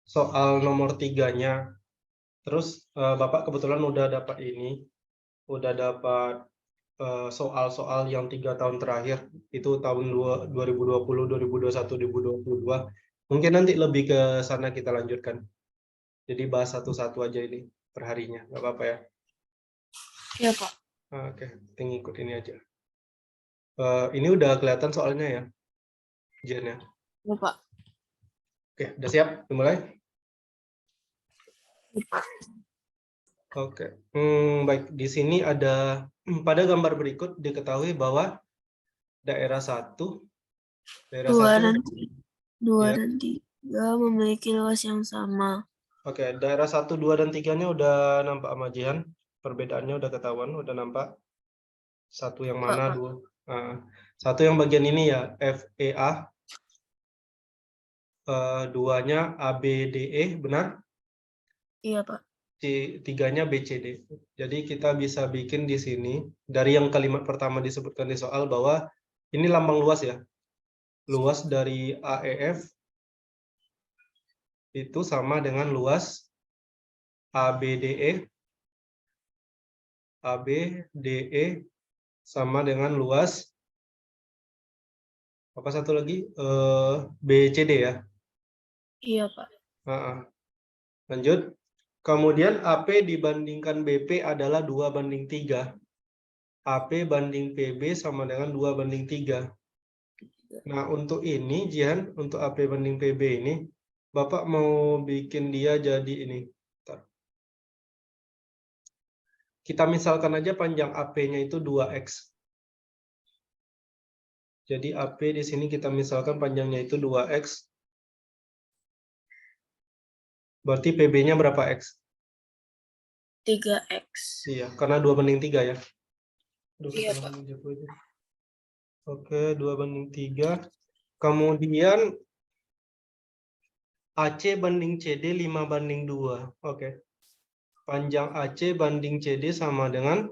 soal nomor 3-nya. Terus Bapak kebetulan udah dapat ini, udah dapat soal-soal yang 3 tahun terakhir, itu tahun 2020, 2021, 2022. Mungkin nanti lebih ke sana kita lanjutkan. Jadi bahas satu-satu aja ini perharinya, nggak apa-apa ya? Iya, Pak. Oke, tinggal ikut ini aja. Ini udah kelihatan soalnya ya, Jen ya? Iya, Pak. Oke, udah siap? Dimulai? Iya, Pak. Oke, baik. Di sini ada, pada gambar berikut diketahui bahwa daerah 1, daerah 1, Dua ya. dan tiga memiliki luas yang sama. Oke, daerah 1, 2, dan 3-nya udah nampak sama Jihan. Perbedaannya udah ketahuan, udah nampak. Satu yang Pak, mana, Pak. dua. Satu yang bagian ini ya, FEA. Duanya ABDE, benar? Iya, Pak. Tiganya BCD. Jadi kita bisa bikin di sini, dari yang kalimat pertama disebutkan di soal bahwa ini lambang luas ya. Luas dari AEF itu sama dengan luas ABDE. ABDE sama dengan luas apa satu lagi? BCD ya. Iya, Pak. Lanjut. Kemudian AP dibandingkan BP adalah 2:3. AP banding PB sama dengan 2:3. Nah, untuk ini, Jihan, untuk AP banding PB ini, Bapak mau bikin dia jadi ini. Bentar. Kita misalkan aja panjang AP-nya itu 2X. Jadi AP di sini kita misalkan panjangnya itu 2X. Berarti PB-nya berapa X? 3X. Iya, karena 2:3 ya. Iya, Pak. Oke, 2:3. Kemudian AC banding CD 5:2. Oke. Panjang AC banding CD sama dengan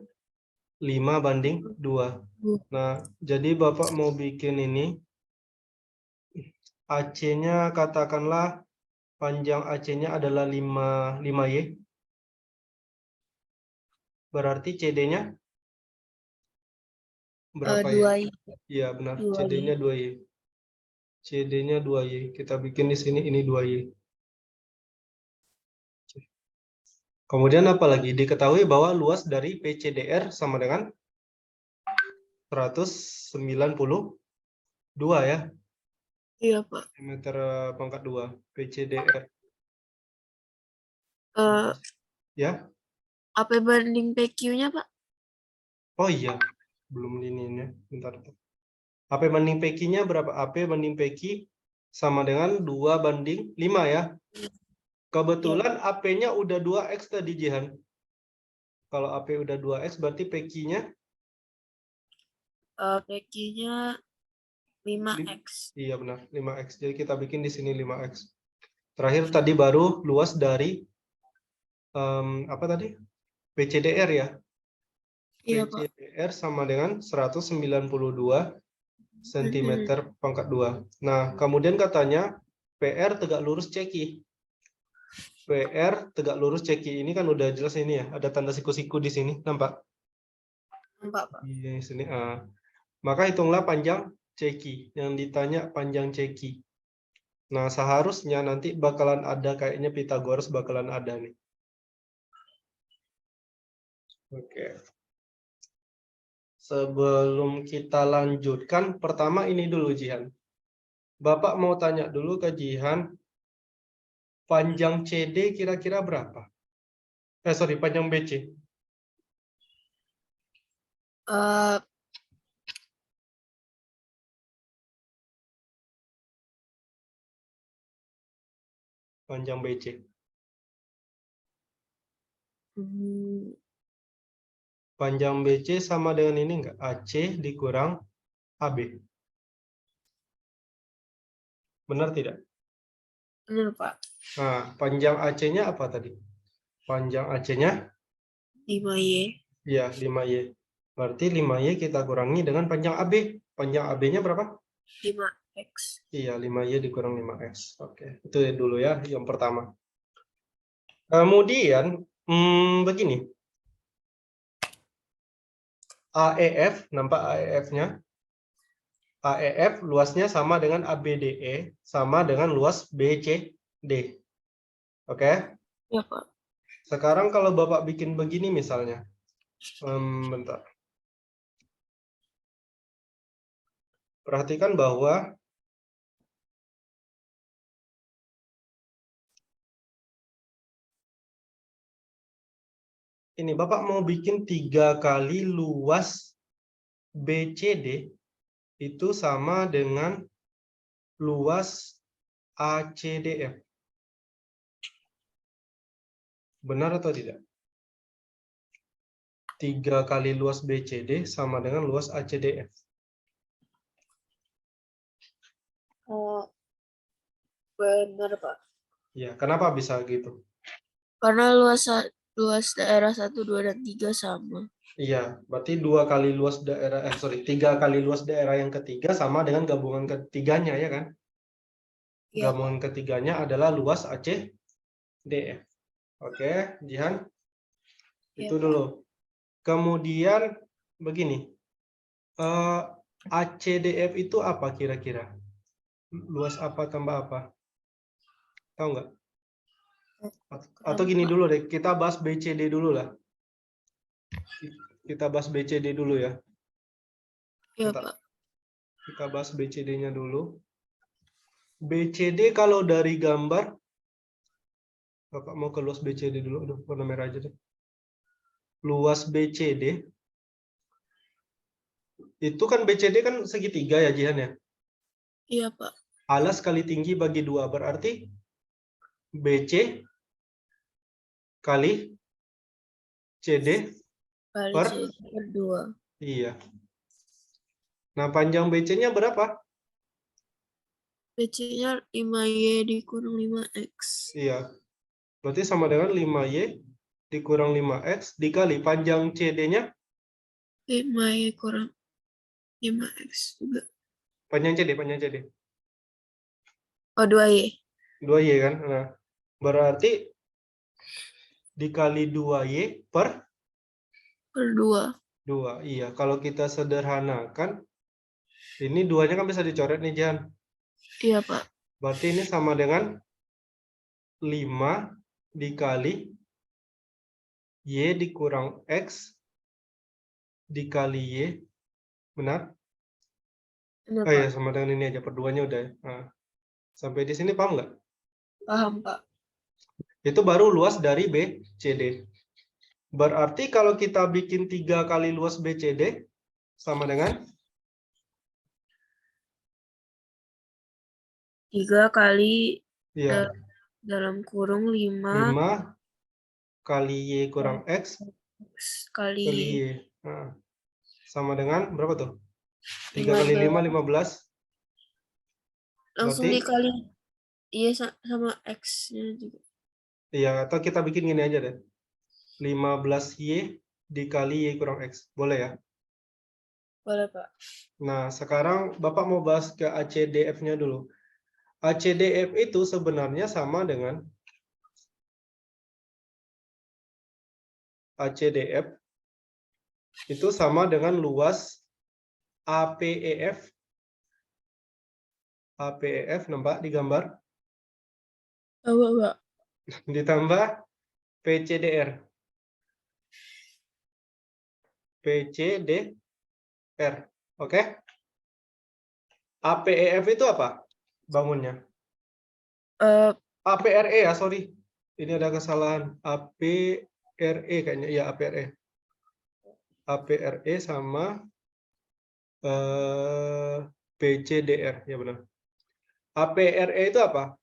5:2. Nah, jadi Bapak mau bikin ini. AC-nya katakanlah panjang AC-nya adalah 5Y. Berarti CD-nya berapa ya? 2Y. Iya, benar. 2Y. CD-nya 2Y. CD-nya 2Y. Kita bikin di sini ini 2Y. Kemudian apa lagi? Diketahui bahwa luas dari PCDR sama dengan 192 ya. Iya, Pak. Meter pangkat 2. PCDR. Ya. AP banding PQ-nya, Pak? Oh iya. Belum ini ya. Bentar. AP banding PQ-nya berapa? AP banding PQ sama dengan 2:5 ya. Kebetulan AP-nya udah 2X tadi, Jihan. Kalau AP udah 2X, berarti PQ-nya? PQ-nya 5X. Iya, benar. 5X. Jadi kita bikin di sini 5X. Terakhir tadi baru luas dari, apa tadi? PCDR ya. Iya, Pak. PCDR sama dengan 192 cm pangkat 2. Nah, kemudian katanya PR tegak lurus ceki. PR tegak lurus ceki ini kan udah jelas ini ya, ada tanda siku-siku di sini, nampak? Nampak, Pak. Di sini. Maka hitunglah panjang ceki. Yang ditanya panjang ceki. Nah, seharusnya nanti bakalan ada kayaknya Pythagoras bakalan ada nih. Oke. Sebelum kita lanjutkan, pertama ini dulu, Jihan. Bapak mau tanya dulu ke Jihan, panjang CD kira-kira berapa? Panjang BC. Panjang BC. Panjang BC sama dengan ini enggak? AC dikurang AB. Benar tidak? Benar, Pak. Nah, panjang AC-nya apa tadi? Panjang AC-nya? 5Y. Ya, 5Y. Berarti 5Y kita kurangi dengan panjang AB. Panjang AB-nya berapa? 5. X. Iya, 5Y dikurang 5X. Oke, itu ya dulu ya, yang pertama. Kemudian, begini. AEF, nampak AEF-nya? AEF luasnya sama dengan ABDE, sama dengan luas BCD. Oke? Ya, Pak. Sekarang kalau Bapak bikin begini misalnya. Bentar. Perhatikan bahwa ini Bapak mau bikin 3 kali luas BCD itu sama dengan luas ACDF. Benar atau tidak? 3 kali luas BCD sama dengan luas ACDF. Benar, Pak. Ya, kenapa bisa gitu? Karena luas daerah 1, 2, dan 3 sama. Iya, berarti 2 kali luas daerah, 3 kali luas daerah yang ketiga sama dengan gabungan ketiganya, ya kan? Iya, Pak. Gabungan ketiganya adalah luas ACDF. Oke, Jihan, Iya, itu Pak. dulu. Kemudian begini, ACDF itu apa kira-kira? Luas apa tambah apa? Tahu nggak? Atau Kenapa, gini Pak? dulu deh, kita bahas BCD dulu lah. Kita bahas BCD dulu ya. Iya, Bentar, Pak. kita bahas BCD-nya dulu. BCD kalau dari gambar, Bapak mau ke luas BCD dulu. Aduh, warna merah aja deh. Luas BCD, itu kan BCD kan segitiga ya, Jihan ya? Iya, Pak. Alas kali tinggi bagi 2, berarti BC kali CD Kali per, C per 2. iya. Nah, panjang BC-nya berapa? BC-nya 5Y dikurang 5X. Iya, berarti sama dengan 5Y dikurang 5X dikali panjang CD-nya, 5Y kurang 5X juga. panjang CD. Oh, 2Y. 2Y kan? Nah, berarti dikali 2Y per Per 2. 2. Iya, kalau kita sederhanakan, ini 2-nya kan bisa dicoret nih, Jan. Iya, Pak. Berarti ini sama dengan 5 dikali Y dikurang X dikali Y. Benar? Benar, Oh iya, Pak. sama dengan ini aja, per 2-nya udah ya. Nah, sampai di sini paham nggak? Paham, Pak. Itu baru luas dari BCD. Berarti kalau kita bikin 3 kali luas BCD, sama dengan 3 kali ya, dalam kurung 5 5 kali Y kurang X kali kali Y. Nah, sama dengan berapa tuh? 3 kali 5, 15. 15. Langsung Berarti, dikali iya sama X-nya juga. iya, atau kita bikin gini aja deh. 15Y dikali Y kurang X. Boleh ya? Boleh, Pak. Nah, sekarang Bapak mau bahas ke ACDF-nya dulu. ACDF itu sebenarnya sama dengan ACDF itu sama dengan luas APEF. APEF, nampak di gambar? Coba, Pak. Ditambah PCDR. PCDR. Oke? APEF itu apa? Bangunnya. Eh, APRE ya, sorry. Ini ada kesalahan. APRE kayaknya. Ya, APRE. APRE sama PCDR. Ya benar. APRE itu apa?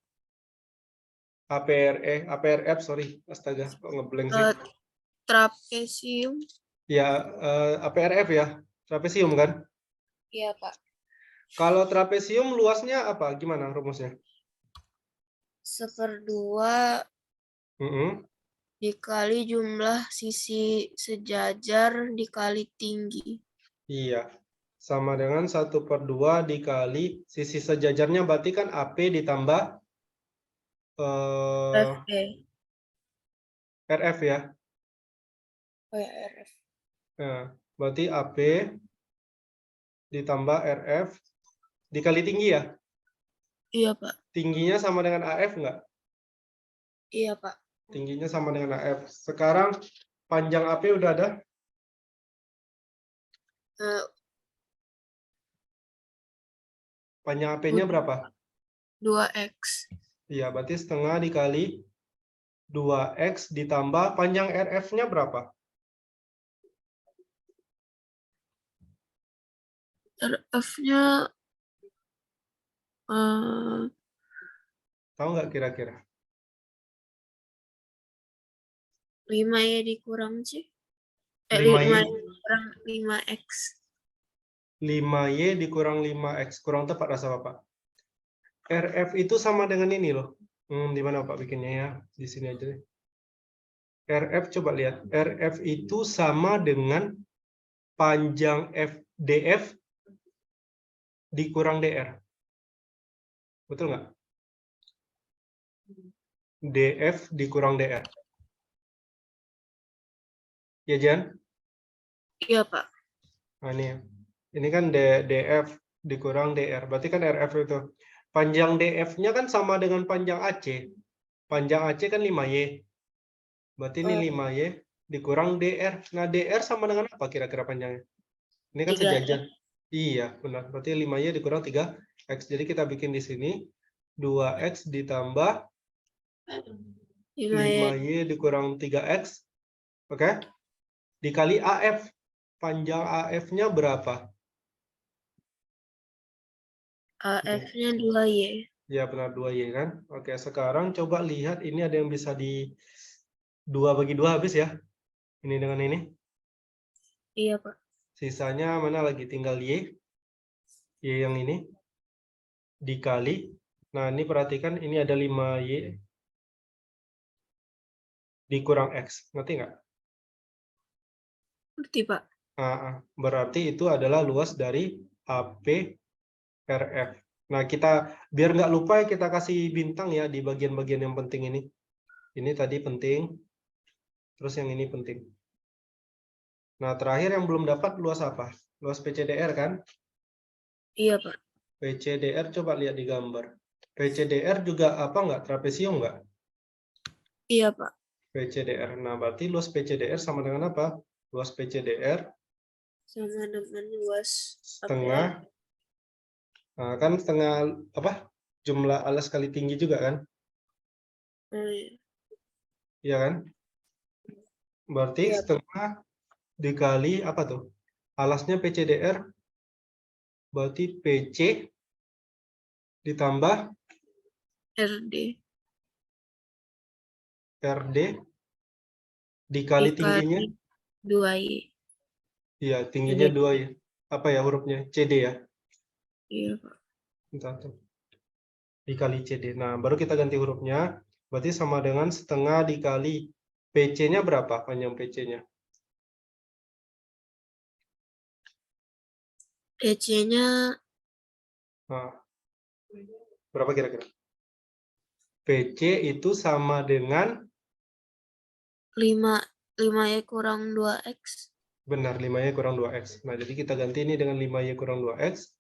APRE, APRF, sorry. Astaga, kok ngeblank sih. trapesium. Ya, APRF ya. Trapesium kan? Iya, Pak. Kalau trapesium luasnya apa? Gimana rumusnya? 1/2 Mm-mm. dikali jumlah sisi sejajar dikali tinggi. Iya. sama dengan 1/2 dikali sisi sejajarnya, berarti kan AP ditambah FE. RF ya. Oh ya, RF. Nah, berarti AP ditambah RF dikali tinggi ya. Iya, Pak. Tingginya sama dengan AF nggak? Iya, Pak. Tingginya sama dengan AF. Sekarang panjang AP udah ada? Eh, Panjang AP-nya berapa? 2X. Iya, berarti setengah dikali 2X ditambah panjang RF-nya berapa? RF-nya Tahu nggak kira-kira? 5 ya dikurang C. 5Y, 5 kurang 5X. 5Y dikurang 5X. Kurang tepat rasa Bapak. RF itu sama dengan ini loh. Di mana Bapak bikinnya ya? Di sini aja deh. RF coba lihat. RF itu sama dengan panjang DF dikurang DR. Betul nggak? DF dikurang DR. Ya, Jan? Iya, Pak. Nah, ini kan DF dikurang DR. Berarti kan RF itu. Panjang DF-nya kan sama dengan panjang AC. Panjang AC kan 5Y. Berarti ini 5Y dikurang DR. Nah, DR sama dengan apa kira-kira panjangnya? Ini kan 3X. sejajar. Iya, benar. Berarti 5Y dikurang 3X. Jadi kita bikin di sini 2X ditambah 5Y dikurang 3X. Oke? Dikali AF. Panjang AF-nya berapa? AF-nya 2Y. Ya, benar 2Y kan? Oke, sekarang coba lihat ini ada yang bisa di 2 bagi 2 habis ya. Ini dengan ini. Iya, Pak. Sisanya mana lagi? Tinggal Y. Y yang ini. Dikali. Nah, ini perhatikan ini ada 5Y dikurang X. Ngerti nggak? Ngerti, Pak. Berarti itu adalah luas dari AP RF. Nah, kita biar nggak lupa ya kita kasih bintang ya di bagian-bagian yang penting ini. Ini tadi penting. Terus yang ini penting. Nah, terakhir yang belum dapat luas apa? Luas PCDR kan? Iya, Pak. PCDR coba lihat di gambar. PCDR juga apa nggak? Trapesium nggak? Iya, Pak. PCDR. Nah, berarti luas PCDR sama dengan apa? Luas PCDR Sama dengan luas setengah. Nah, kan setengah apa? Jumlah alas kali tinggi juga kan? Iya. Iya kan? Berarti Iya. setengah dikali apa tuh? Alasnya PCDR. Berarti PC ditambah RD. RD dikali tingginya. 2Y. Iya, tingginya 2 ya. Apa ya hurufnya? CD ya. Iya, Pak. Bentar, tuh. Dikali CD. Nah, baru kita ganti hurufnya. Berarti sama dengan setengah dikali PC-nya berapa? Panjang PC-nya. PC-nya Nah, berapa kira-kira? PC itu sama dengan 5Y kurang 2X. benar 5Y kurang 2X. Nah, jadi kita ganti ini dengan 5Y kurang 2X.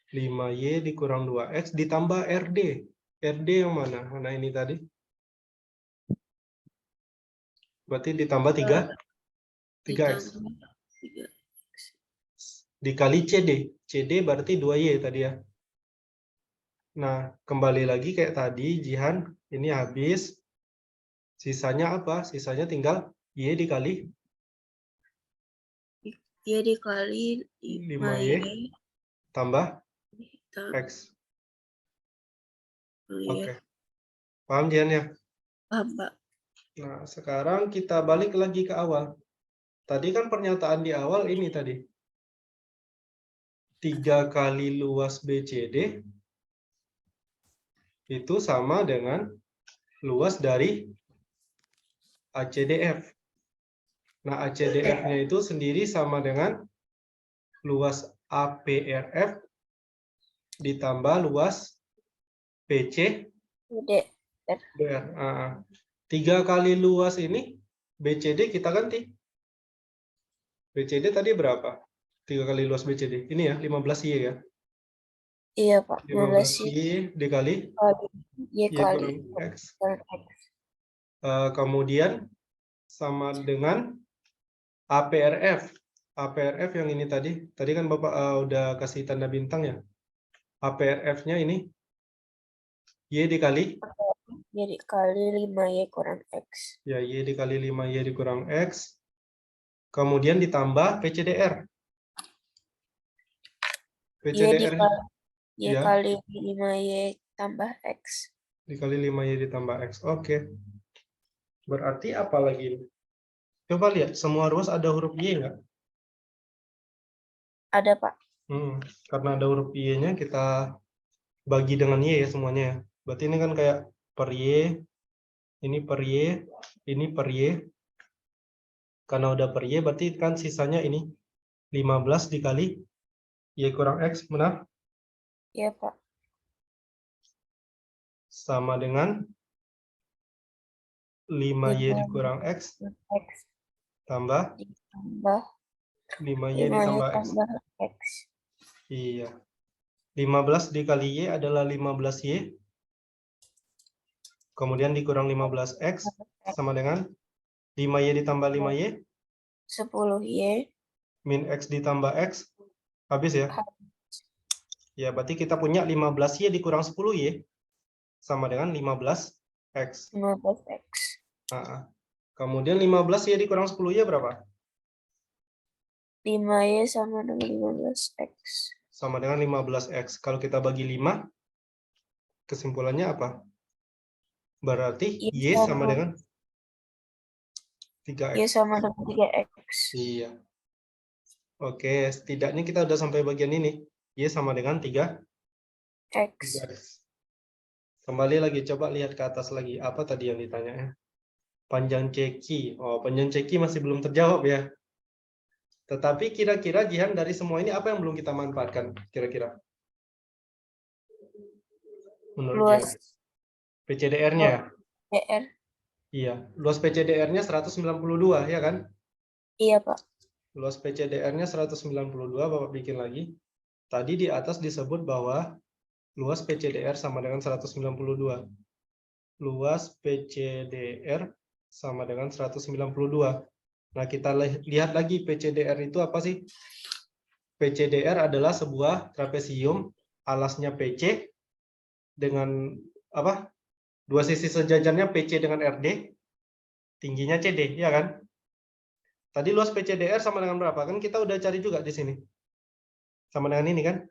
5Y dikurang 2X ditambah RD. RD yang mana? Nah, ini tadi. Berarti ditambah 3X. Dikali CD. CD berarti 2Y tadi ya. Nah, kembali lagi kayak tadi, Jihan, ini habis. Sisanya apa? Sisanya tinggal Y dikali Y dikali 5Y tambah X. Oke. Paham, Jihan ya? Paham, Pak. Nah, sekarang kita balik lagi ke awal. Tadi kan pernyataan di awal ini tadi. 3 kali luas BCD itu sama dengan luas dari ACDF. Nah, ACDF-nya itu sendiri sama dengan luas APRF ditambah luas PC DR. DR. 3 kali luas ini BCD kita ganti. BCD tadi berapa? 3 kali luas BCD. Ini ya, 15Y ya. Iya, Pak. 15Y dikali Y Y kali kurang X. X. Kemudian sama dengan APRF. APRF yang ini tadi kan Bapak udah kasih tanda bintang ya. APRF-nya ini Y dikali Jadi kali 5Y kurang X. ya, Y dikali 5Y dikurang X. Kemudian ditambah PCDR. PCDR Y ya, kali 5Y tambah X. dikali 5Y ditambah X. Oke. Berarti apa lagi? Coba lihat, semua ruas ada huruf Y nggak? Ada, Pak. Karena ada huruf Y-nya, kita bagi dengan Y ya semuanya ya. Berarti ini kan kayak per Y, ini per Y, ini per Y. Karena udah per Y, berarti kan sisanya ini 15 dikali Y kurang X, benar? Iya, Pak. Sama dengan 5Y dikurang X, X tambah ditambah 5Y 5Y ditambah X. tambah X. Iya. 15 dikali Y adalah 15Y. Kemudian dikurang 15X sama dengan 5Y ditambah 5Y. 10Y. Min X ditambah X. Habis ya? Ya, berarti kita punya 15Y dikurang 10Y. Sama dengan 15X. 15X. Kemudian 15Y dikurang 10Y berapa? 5Y sama dengan 15X. Sama dengan 15X. Kalau kita bagi 5, kesimpulannya apa? Berarti Y sama dengan 3X. Y sama dengan 3X. Iya. Oke, setidaknya kita udah sampai bagian ini. Y sama dengan 3X. Kembali lagi, coba lihat ke atas lagi. Apa tadi yang ditanya? Panjang ceki. Oh, panjang ceki masih belum terjawab ya. Tetapi kira-kira Jihan dari semua ini apa yang belum kita manfaatkan? Kira-kira? Menurut Luas Jihan. PCDR-nya. DR. Iya, luas PCDR-nya 192 ya kan? Iya, Pak. Luas PCDR-nya 192, Bapak bikin lagi. Tadi di atas disebut bahwa luas PCDR sama dengan 192. Luas PCDR sama dengan 192. Nah, kita lihat lagi PCDR itu apa sih? PCDR adalah sebuah trapesium, alasnya PC dengan apa? Dua sisi sejajarnya PC dengan RD, tingginya CD, ya kan? Tadi luas PCDR sama dengan berapa? Kan kita udah cari juga di sini. Sama dengan ini kan?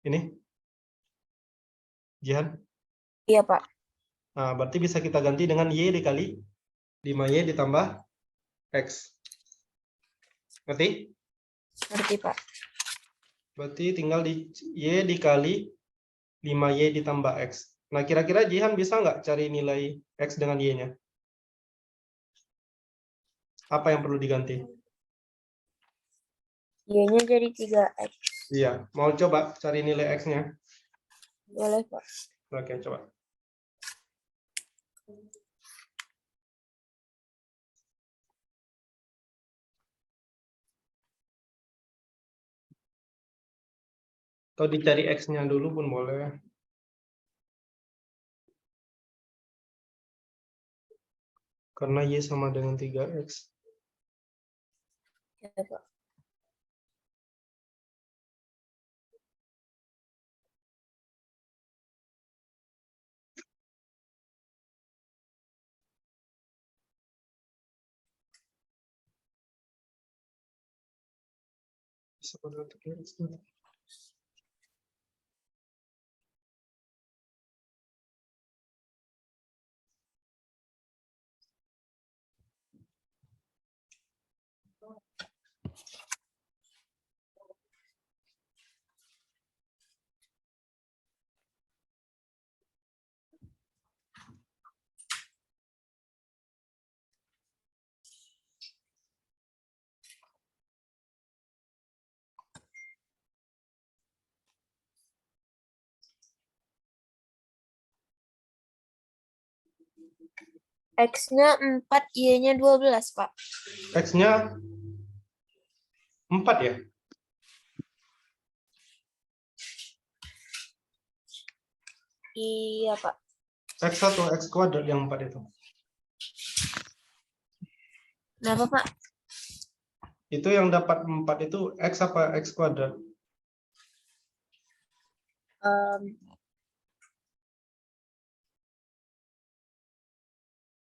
Ini. Jihan? Iya, Pak. Nah, berarti bisa kita ganti dengan Y dikali 5Y ditambah X. Ngerti? Ngerti, Pak. Berarti tinggal di Y dikali 5Y ditambah X. Nah, kira-kira Jihan bisa nggak cari nilai X dengan Y-nya? Apa yang perlu diganti? Y-nya jadi 3X. Iya, mau coba cari nilai X-nya? Boleh, Pak. Oke, coba. Atau dicari X-nya dulu pun boleh. Karena Y sama dengan 3X. Ya, Pak. Sama dengan 3X. X-nya 4, Y-nya 12, Pak. X-nya 4 ya? Iya, Pak. X atau X kuadrat yang 4 itu? Kenapa, Pak? Itu yang dapat 4 itu X apa X kuadrat?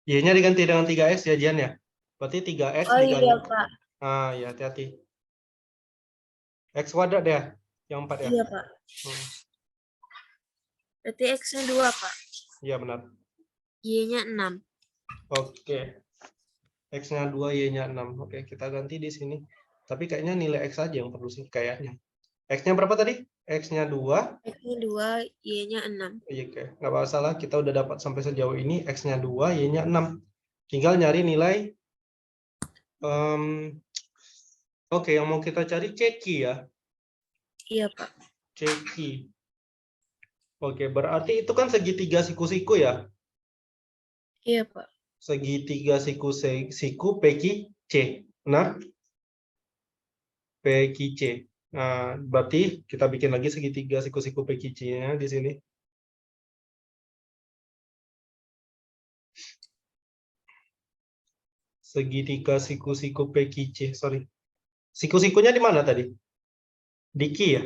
Y-nya diganti dengan 3X ya, Jian ya? Berarti 3X Oh dikali. iya, Pak. Ah, ya, hati-hati. X kuadrat ya, yang 4 ya? Iya, Pak. Berarti X-nya 2, Pak. Iya, benar. Y-nya 6. Oke. X-nya 2, Y-nya 6. Oke, kita ganti di sini. Tapi kayaknya nilai X aja yang perlu sih, kayaknya. X-nya berapa tadi? X-nya 2. X-nya 2, Y-nya 6. Iya, oke. Nggak masalah, kita udah dapat sampai sejauh ini. X-nya 2, Y-nya 6. Tinggal nyari nilai. Oke, yang mau kita cari ceki ya. Iya, Pak. Ceki. Oke, berarti itu kan segitiga siku-siku ya. Iya, Pak. Segitiga siku peki C. Nah, peki C. Nah, berarti kita bikin lagi segitiga siku-siku peki C-nya di sini. Segitiga siku-siku peki C. Sorry. Siku-sikunya di mana tadi? Di Q ya?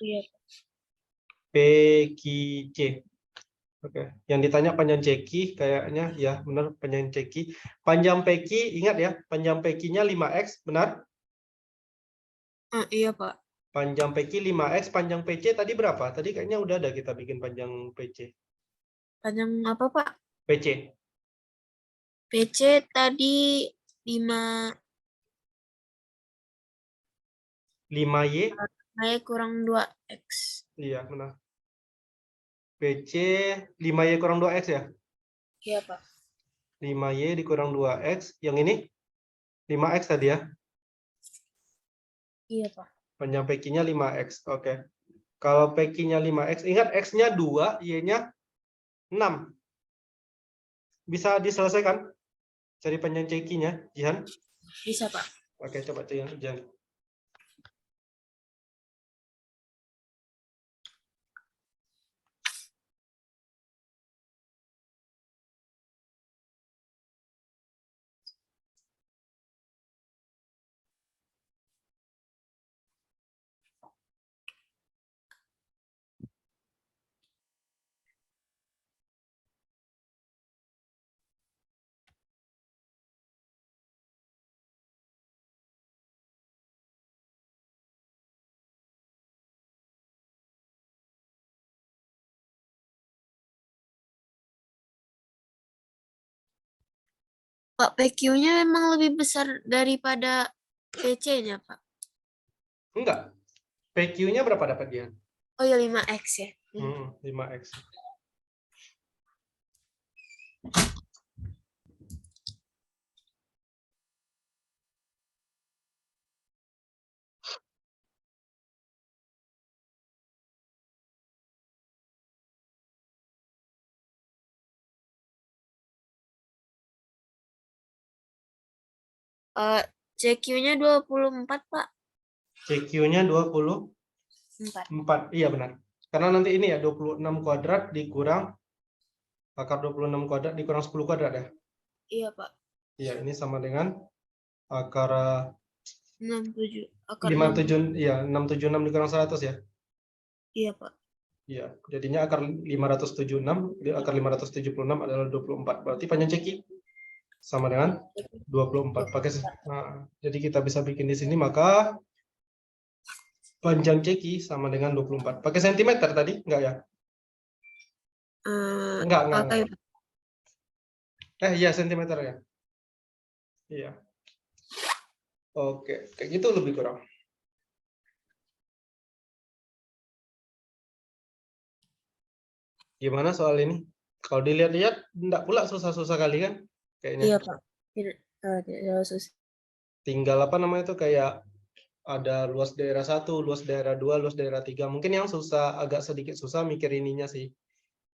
Iya. Peki C. Oke, yang ditanya panjang ceki kayaknya ya benar panjang ceki. Panjang peki ingat ya, panjang pekinya 5x, benar? Iya, Pak. Panjang peki 5x, panjang PC tadi berapa? Tadi kayaknya udah ada kita bikin panjang PC. Panjang apa, Pak? PC. PC tadi 5. 5Y. Saya kurang 2X. Iya, benar. PC 5Y kurang 2x ya? Iya, Pak. 5Y dikurang 2x. Yang ini 5x tadi ya? Iya, Pak. Panjang pekinya 5x. Oke. Kalau pekinya 5x, ingat x-nya 2, y-nya 6. Bisa diselesaikan? Cari panjang cekinya, Jihan? Bisa, Pak. Oke, coba Jihan. Pak, PQ-nya memang lebih besar daripada PC-nya, Pak. Enggak. PQ-nya berapa dapat Jihan? Oh ya, 5X ya. 5x. CQ-nya 24, Pak. CQ-nya 24. Iya benar. Karena nanti ini ya 26 kuadrat dikurang akar 26 kuadrat dikurang 10 kuadrat ya. Iya, Pak. Iya, ini sama dengan akar 67. Akar 57 iya 676 dikurang 100 ya. Iya, Pak. Iya, jadinya akar 576, akar 576 adalah 24. Berarti panjang ceki sama dengan 24. Jadi kita bisa bikin di sini maka panjang ceki sama dengan 24. Pakai sentimeter tadi? Enggak ya? Enggak. Pakai. Iya sentimeter ya. Iya. Oke, kayak gitu lebih kurang. Gimana soal ini? Kalau dilihat-lihat, enggak pula susah-susah kali kan? Kayaknya. Iya, Pak. Tidak susah. Tinggal apa namanya itu kayak ada luas daerah 1, luas daerah 2, luas daerah 3. Mungkin yang susah, agak sedikit susah mikir ininya sih.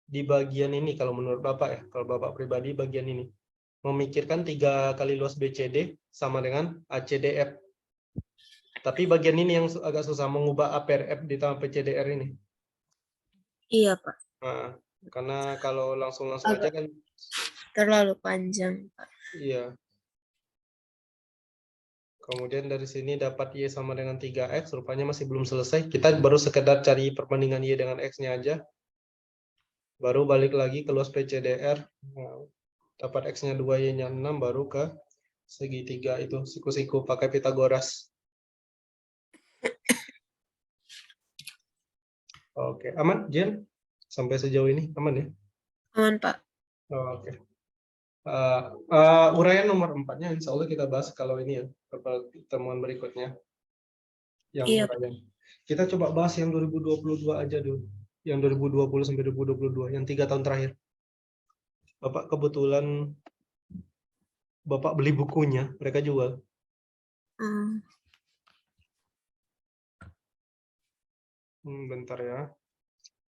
di bagian ini kalau menurut Bapak ya, kalau Bapak pribadi bagian ini. Memikirkan 3 kali luas BCD sama dengan ACDF. Tapi bagian ini yang agak susah, mengubah A per F ditambah PCDR ini. Iya, Pak. Nah, karena kalau langsung-langsung aja Agak kan, terlalu panjang, Pak. iya. Kemudian dari sini dapat Y sama dengan 3X, rupanya masih belum selesai. Kita baru sekedar cari perbandingan Y dengan X-nya aja. Baru balik lagi ke luas PCDR. Nah, dapat X-nya 2, Y-nya 6, baru ke segitiga itu, siku-siku pakai Pitagoras. Oke, aman, Jen? Sampai sejauh ini, aman ya? Aman, Pak. Oke. Uraian nomor 4-nya insya Allah kita bahas kalau ini ya, pertemuan berikutnya. Yang Iya, Pak. uraian. Kita coba bahas yang 2022 aja dulu. Yang 2020 sampai 2022, yang 3 tahun terakhir. Bapak kebetulan Bapak beli bukunya, mereka jual. Bentar ya.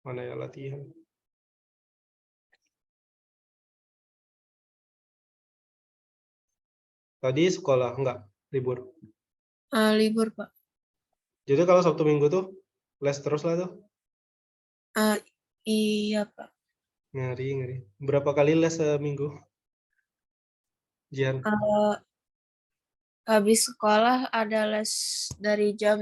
Mana ya latihan? Tadi sekolah enggak libur. Libur, Pak. Jadi kalau Sabtu Minggu tuh les terus lah tuh. Iya, Pak. Ngeri. Berapa kali les seminggu? Jian. Habis sekolah ada les dari jam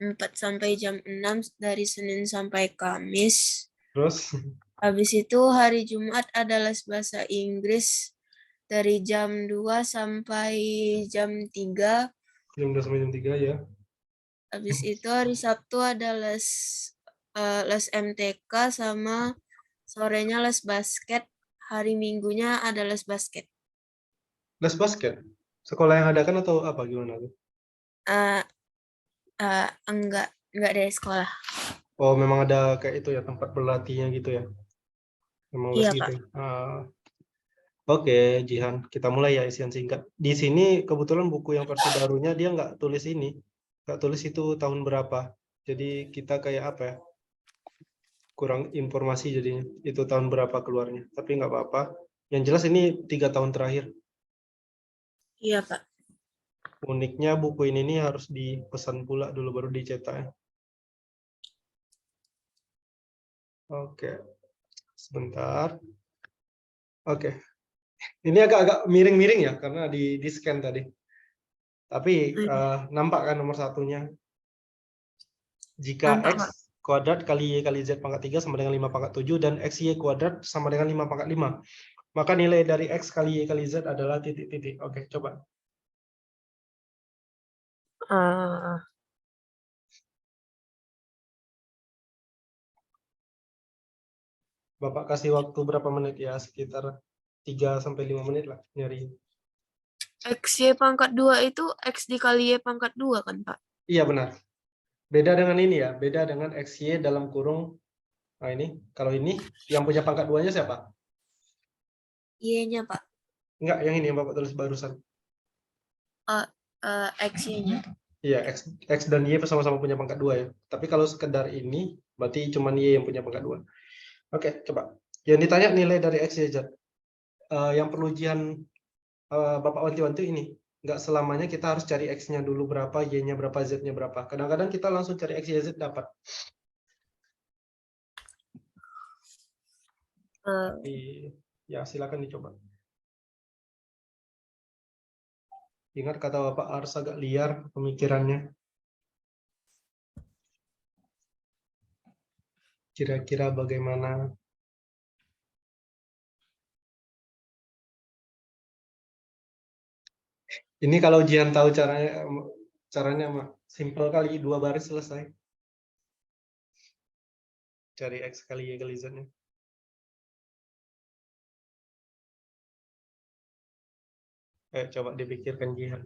4 sampai jam 6 dari Senin sampai Kamis. Terus Habis itu hari Jumat ada les bahasa Inggris dari jam 2 sampai jam 3. jam 2 sampai jam 3 ya. Habis itu hari Sabtu ada les MTK sama sorenya les basket. Hari Minggunya ada les basket. Les basket? Sekolah yang ada kan atau apa gimana tuh? Enggak dari sekolah. Oh, memang ada kayak itu ya, tempat berlatihnya gitu ya. Memang les Iya, gitu. Pak. Oke, Jihan, kita mulai ya isian singkat. Di sini kebetulan buku yang versi barunya dia nggak tulis ini, nggak tulis itu tahun berapa. Jadi kita kayak apa ya? Kurang informasi jadinya. Itu tahun berapa keluarnya. Tapi nggak apa-apa. Yang jelas ini 3 tahun terakhir. Iya, Pak. Uniknya buku ini nih harus dipesan pula dulu baru dicetak ya. Oke, sebentar. Oke, ini agak-agak miring-miring ya karena di scan tadi. Tapi nampak kan nomor satunya. Jika Nampak, Pak. X kuadrat kali Y kali Z pangkat 3 sama dengan 5 pangkat 7 dan XY kuadrat sama dengan 5 pangkat 5. Maka nilai dari X kali Y kali Z adalah titik-titik. Oke, coba. Bapak kasih waktu berapa menit ya? Sekitar 3-5 menit lah nyari. XY pangkat 2 itu X dikali Y pangkat 2 kan, Pak? Iya benar. Beda dengan ini ya, beda dengan XY dalam kurung. Nah ini, kalau ini yang punya pangkat 2-nya siapa? Y-nya, Pak. Enggak, yang ini yang Bapak tulis barusan. XY-nya. Iya, X dan Y sama-sama punya pangkat 2 ya. Tapi kalau sekedar ini, berarti cuma Y yang punya pangkat 2. Oke, coba. Yang ditanya nilai dari X, Y, Z. Yang perlu ujian Bapak wanti-wanti ini. Nggak selamanya kita harus cari X-nya dulu berapa, Y-nya berapa, Z-nya berapa. Kadang-kadang kita langsung cari X, Y, Z dapat. Ya, silakan dicoba. Ingat kata Bapak harus agak liar pemikirannya. Kira-kira bagaimana? Ini kalau ujian tahu caranya simple kali, 2 baris selesai. Cari X kali Y kali Z-nya. Coba dipikirkan Jihan.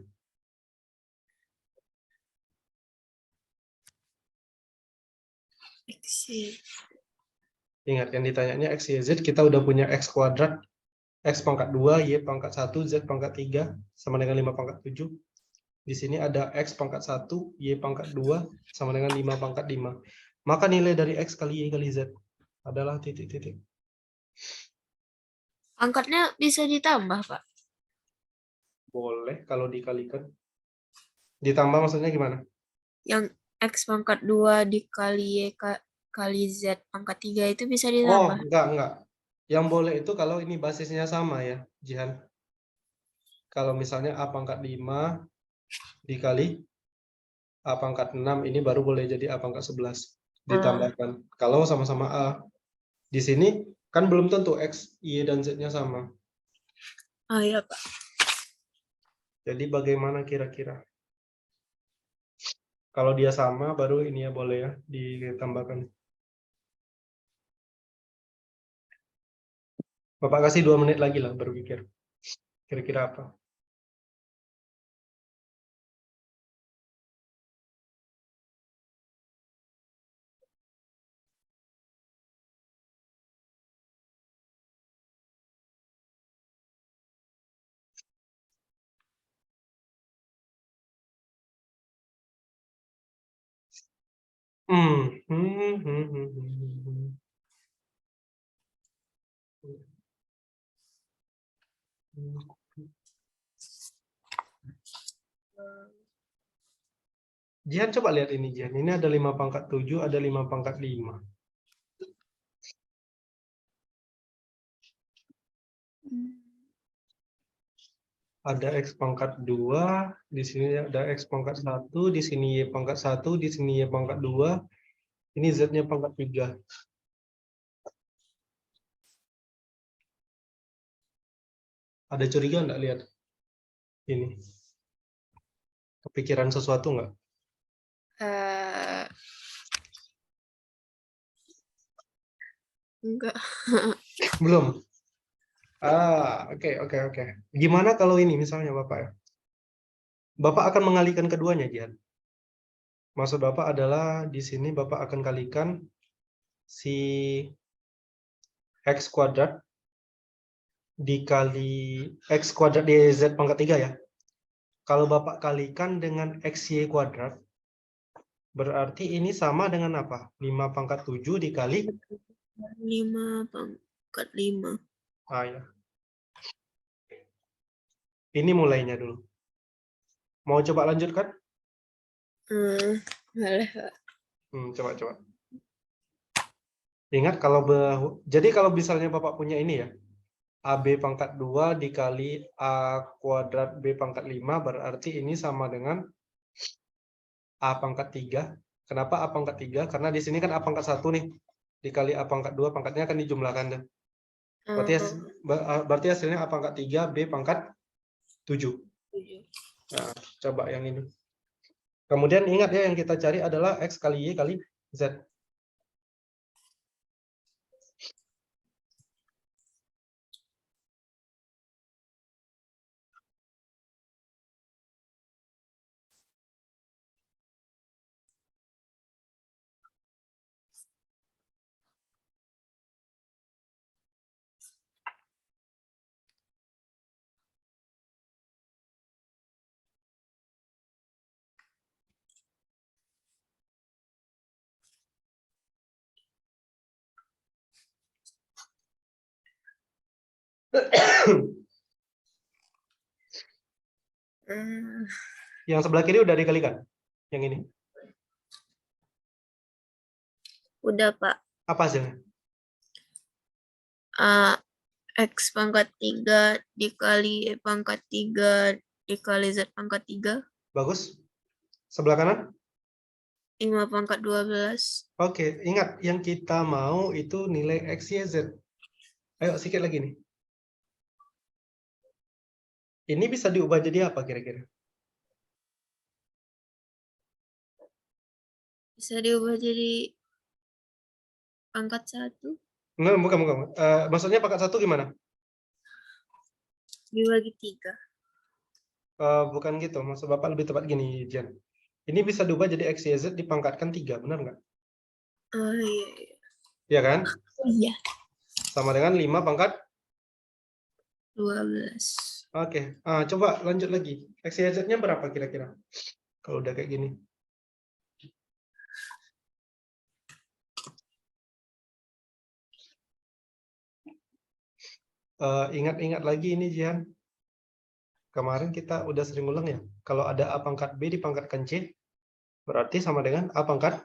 Ingat yang ditanyanya X, Y, Z, kita udah punya X kuadrat, X pangkat 2, Y pangkat 1, Z pangkat 3, sama dengan 5 pangkat 7. Di sini ada X pangkat 1, Y pangkat 2, sama dengan 5 pangkat 5. Maka nilai dari X kali Y kali Z Adalah titik-titik. Pangkatnya bisa ditambah, Pak. Boleh kalau dikalikan. Ditambah maksudnya gimana? Yang X pangkat 2 dikali Y kali Z pangkat 3 itu bisa Oh, ditambah. enggak. Yang boleh itu kalau ini basisnya sama ya, Jihan. Kalau misalnya A pangkat 5 dikali A pangkat 6, ini baru boleh jadi A pangkat 11. Ditambahkan. Kalau sama-sama A. Di sini kan belum tentu X, Y, dan Z-nya sama. Oh iya, Pak. Jadi bagaimana kira-kira? Kalau dia sama, baru ini ya boleh ya ditambahkan. Bapak kasih 2 menit lagi lah berpikir. Kira-kira apa? Jihan coba lihat ini Jihan. Ini ada 5 pangkat 7, ada 5 pangkat 5. Ada X pangkat 2, di sini ada X pangkat 1, di sini Y pangkat 1, di sini Y pangkat 2, ini Z-nya pangkat 3. Ada curiga nggak lihat ini? Kepikiran sesuatu nggak? Enggak. Belum? Oke. Gimana kalau ini misalnya Bapak ya? Bapak akan mengalihkan keduanya, Jihan. Maksud Bapak adalah di sini Bapak akan kalikan si X kuadrat dikali X kuadrat di Z pangkat 3 ya. Kalau Bapak kalikan dengan XY kuadrat, berarti ini sama dengan apa? 5 pangkat 7 dikali 5 pangkat 5. ya. Ini mulainya dulu. Mau coba lanjutkan? Boleh, Pak. Coba. Ingat jadi kalau misalnya Bapak punya ini ya, AB pangkat 2 dikali A kuadrat B pangkat 5, berarti ini sama dengan A pangkat 3. Kenapa A pangkat 3? Karena di sini kan A pangkat 1 nih, dikali A pangkat 2, pangkatnya akan dijumlahkan. Berarti hasilnya A pangkat 3, B pangkat 7. Nah, coba yang ini. Kemudian ingat ya, yang kita cari adalah X kali Y kali Z. Yang sebelah kiri udah dikalikan. Yang ini. Udah, Pak. Apa hasilnya? X pangkat 3 dikali Y pangkat 3 dikali Z pangkat 3. Bagus. Sebelah kanan? 5 pangkat 12. Oke, ingat yang kita mau itu nilai X, Y, Z. Ayo sedikit lagi nih. Ini bisa diubah jadi apa kira-kira? Bisa diubah jadi pangkat 1 Nah, bukan. Maksudnya pangkat 1 gimana? dibagi 3. Bukan gitu. Maksud Bapak lebih tepat gini, Jen. Ini bisa diubah jadi X, Y, Z dipangkatkan 3, benar nggak? Oh iya. Iya kan? Iya. Sama dengan 5 pangkat 12. Oke. Coba lanjut lagi. X, Y, Z-nya berapa kira-kira? Kalau udah kayak gini. Ingat-ingat lagi ini, Jihan. Kemarin kita udah sering ulang ya. Kalau ada A pangkat B dipangkatkan C, berarti sama dengan A pangkat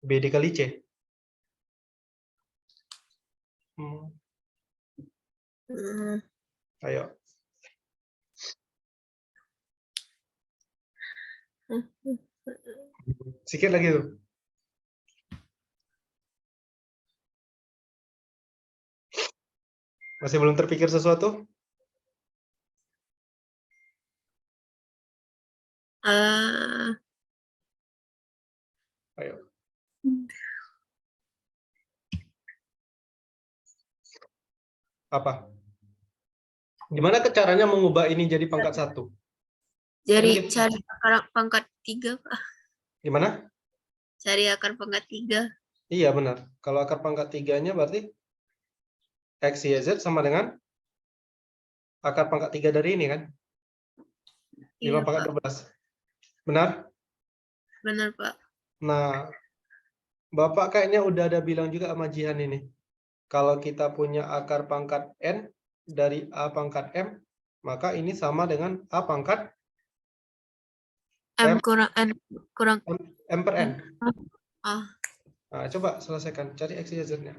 B dikali C. Ayo. Sikit lagi tuh. Masih belum terpikir sesuatu? Ayo. Apa? Gimana caranya mengubah ini jadi pangkat 1? Jadi cari akar pangkat 3, Pak. Gimana? Cari akar pangkat 3. Iya, benar. Kalau akar pangkat 3-nya berarti X, Y, Z sama dengan akar pangkat 3 dari ini kan? 5 Iya, pangkat Pak. 12. Benar? Benar, Pak. Nah, Bapak kayaknya udah ada bilang juga sama Jihan ini. Kalau kita punya akar pangkat N dari A pangkat M, maka ini sama dengan A pangkat M kurang N kurang M per N. Ah. Nah, coba selesaikan. Cari X, Y, Z-nya.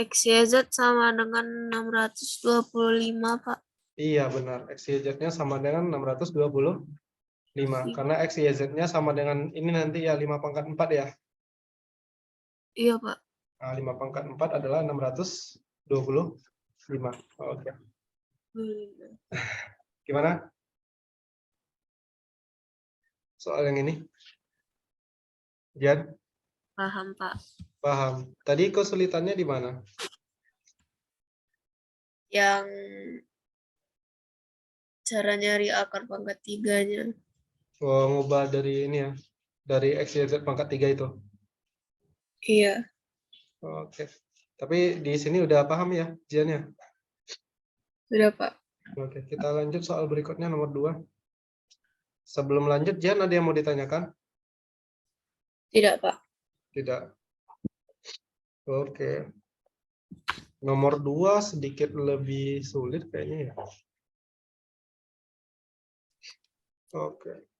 X, Y, Z sama dengan 625, Pak. Iya, benar. X, Y, Z-nya sama dengan 625. Karena X, Y, Z-nya sama dengan ini nanti ya 5 pangkat 4 ya. Iya, Pak. Nah, 5 pangkat 4 adalah 625. Oke. Gimana? Soal yang ini? Jan? Paham, Pak. Paham. Tadi kesulitannya di mana? Yang cara nyari akar pangkat 3-nya. Oh, ngubah dari ini ya. Dari X, Y, Z pangkat 3 itu. Iya. Oke. Tapi di sini udah paham ya, Jan ya? Sudah, Pak. Oke, kita lanjut soal berikutnya nomor 2. Sebelum lanjut, Jan ada yang mau ditanyakan? Tidak, Pak. Tidak. Oke. Nomor 2 sedikit lebih sulit kayaknya ya. Oke.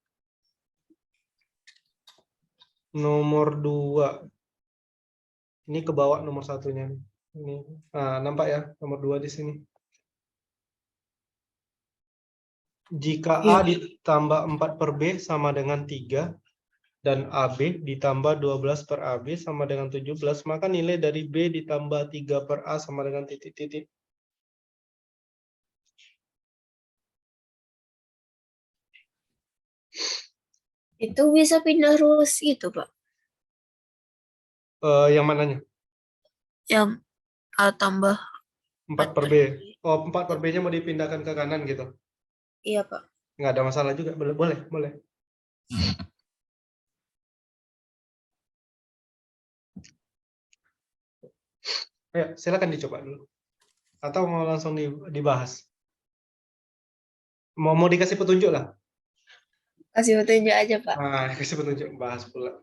Nomor 2. Ini ke bawah nomor 1-nya. Ini. Nah, nampak ya nomor 2 di sini. Jika A ditambah 4 per B sama dengan 3, dan AB ditambah 12 per AB sama dengan 17, maka nilai dari B ditambah 3 per A sama dengan titik-titik. Itu bisa pindah rules gitu, Pak? Yang mananya? Yang A tambah 4 per B. Oh, 4 per B-nya mau dipindahkan ke kanan gitu? Iya, Pak. Nggak ada masalah juga. Boleh, boleh. Ayo, silakan dicoba dulu. Atau mau langsung dibahas? Mau dikasih petunjuk lah? Kasih petunjuk aja, Pak. Nah, kasih petunjuk, bahas pula.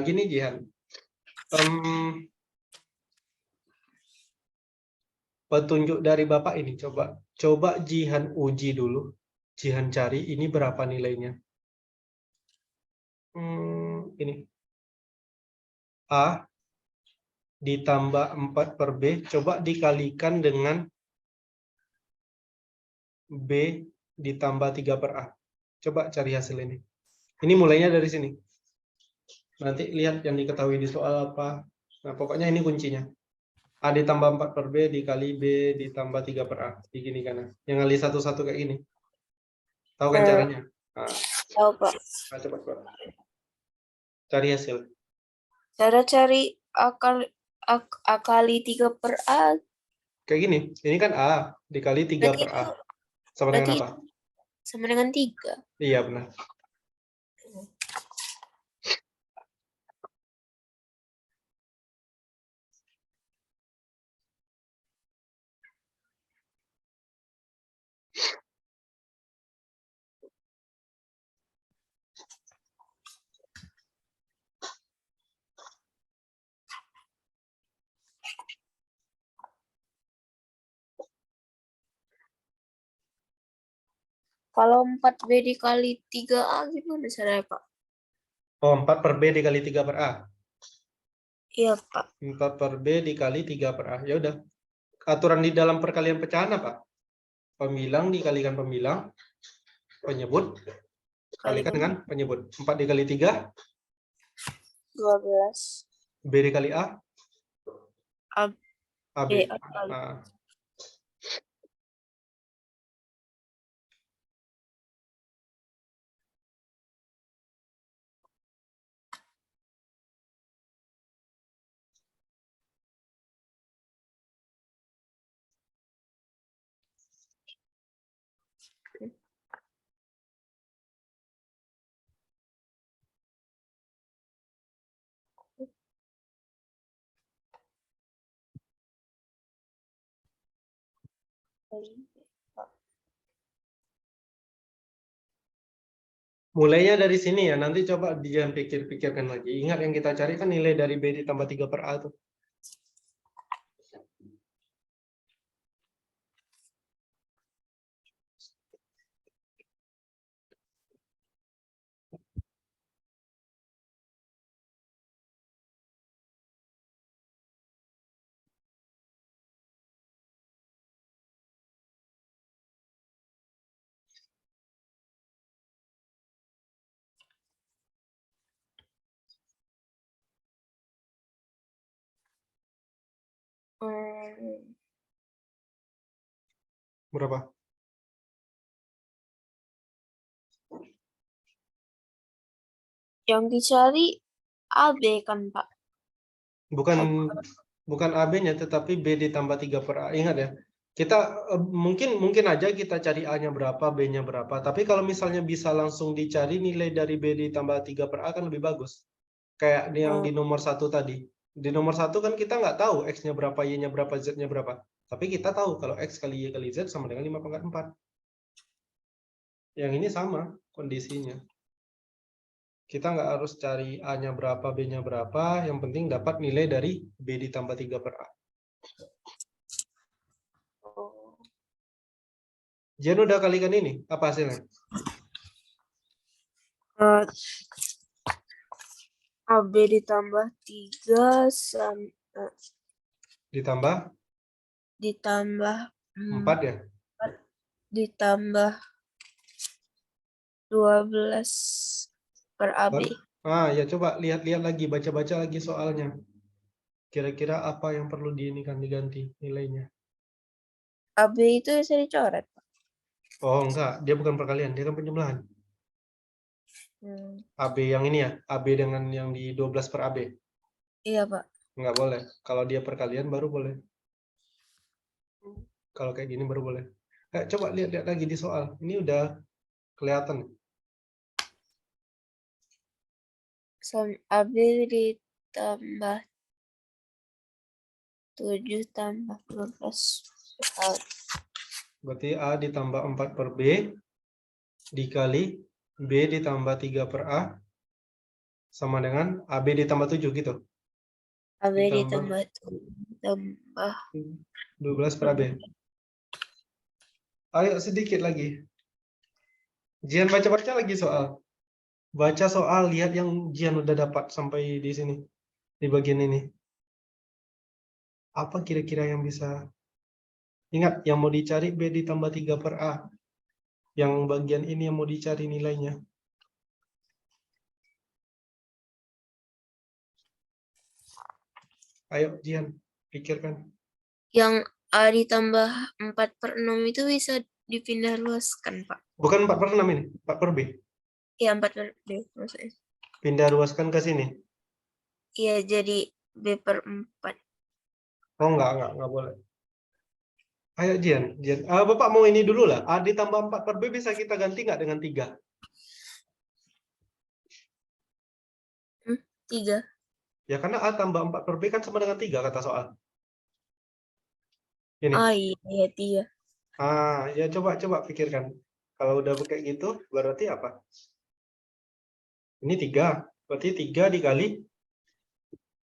Gini, Jihan. Petunjuk dari Bapak ini, coba Jihan uji dulu. Jihan cari ini berapa nilainya. Ini. A ditambah 4 per B, coba dikalikan dengan B ditambah 3 per A. Coba cari hasil ini. Ini mulainya dari sini. Nanti lihat yang diketahui di soal apa. Nah, pokoknya ini kuncinya. A ditambah 4 per B dikali B ditambah 3 per A. Begini kan. Yang ngali satu-satu kayak gini. Tahu kan caranya? Nah, tahu, Pak. Nah, coba. Cari hasil. Cara cari akali 3 per A. Kayak gini. Ini kan A dikali 3 per A. Sama dengan apa? sama dengan 3. Iya, benar. Kalau 4B dikali 3A gimana caranya, Pak? Oh, 4 per B dikali 3 per A. Iya, Pak. 4 per B dikali 3 per A. Ya udah. Aturan di dalam perkalian pecahan apa? Pembilang dikalikan pembilang, penyebut, kalikan dengan penyebut. 4 dikali 3, 12. B dikali A, AB. AB. Nah, mulainya dari sini ya. Nanti coba dia pikir-pikirkan lagi. Ingat yang kita cari kan nilai dari B ditambah 3 per A tuh. Berapa? Yang dicari AB kan, Pak? Bukan AB-nya, tetapi B ditambah 3 per A. Ingat ya, kita mungkin aja kita cari A-nya berapa, B-nya berapa. Tapi kalau misalnya bisa langsung dicari nilai dari B ditambah 3 per A kan lebih bagus. Kayak yang di nomor 1 tadi. Di nomor 1 kan kita nggak tahu X-nya berapa, Y-nya berapa, Z-nya berapa. Tapi kita tahu kalau X kali Y kali Z sama dengan 5 pangkat 4. Yang ini sama kondisinya. Kita nggak harus cari A-nya berapa, B-nya berapa. Yang penting dapat nilai dari B ditambah 3 per A. Jen udah kalikan ini. Apa hasilnya? AB ditambah 3 Ditambah ditambah 4 ya? ditambah 12 per AB. Ya coba lihat-lihat lagi, baca-baca lagi soalnya. Kira-kira apa yang perlu diganti nilainya? AB itu bisa dicoret, Pak. Oh enggak, dia bukan perkalian, dia kan penjumlahan. AB yang ini ya, AB dengan yang di 12 per AB. Iya, Pak. Enggak boleh. Kalau dia perkalian baru boleh. Kalau kayak gini baru boleh. Coba lihat-lihat lagi di soal. Ini udah kelihatan. AB ditambah 7 tambah 12. Berarti A ditambah 4 per B dikali B ditambah 3 per A sama dengan AB ditambah 7 gitu. AB ditambah 12 per AB. Ayo sedikit lagi. Jian baca-baca lagi soal. Baca soal, lihat yang Jian udah dapat sampai di sini. Di bagian ini. Apa kira-kira yang bisa? Ingat, yang mau dicari B ditambah 3 per A. Yang bagian ini yang mau dicari nilainya. Ayo Jian, pikirkan. Yang A ditambah 4 per 6 itu bisa dipindah luaskan, Pak. Bukan 4 per 6 ini, 4 per B. Iya, 4 per B maksudnya. Pindah luaskan ke sini. Iya, jadi B per 4. Oh enggak boleh. Ayo Jian. Bapak mau ini dulu lah. A ditambah 4 per B bisa kita ganti nggak dengan 3? 3. Ya karena A tambah 4 per B kan sama dengan 3 kata soal. Ini. Oh iya, 3. Ya coba pikirkan. Kalau udah kayak gitu, berarti apa? Ini 3. Berarti 3 dikali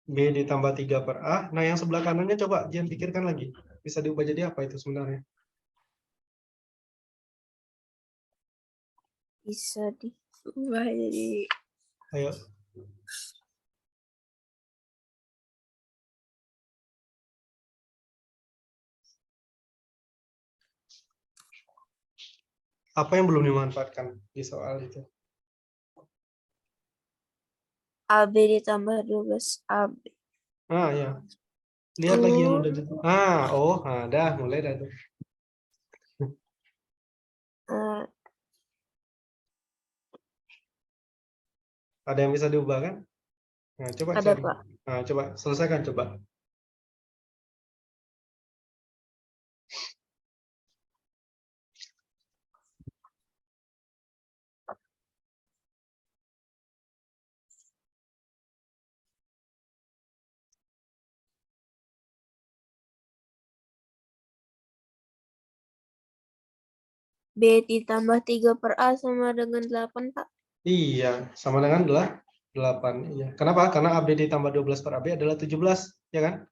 B ditambah 3 per A. Nah, yang sebelah kanannya coba Jian pikirkan lagi. Bisa diubah jadi apa itu sebenarnya? Bisa diubah jadi Ayo. Apa yang belum dimanfaatkan di soal itu? AB ditambah 12 AB. Ya. Lihat lagi yang udah gitu. Dah mulai dah tuh. Ada yang bisa diubah kan? Nah, coba Ada, cari. Pak. Nah, coba selesaikan coba. B ditambah 3 per A sama dengan 8, Pak. Iya, sama dengan 8. Iya. Kenapa? Karena AB ditambah 12 per AB adalah 17, ya kan?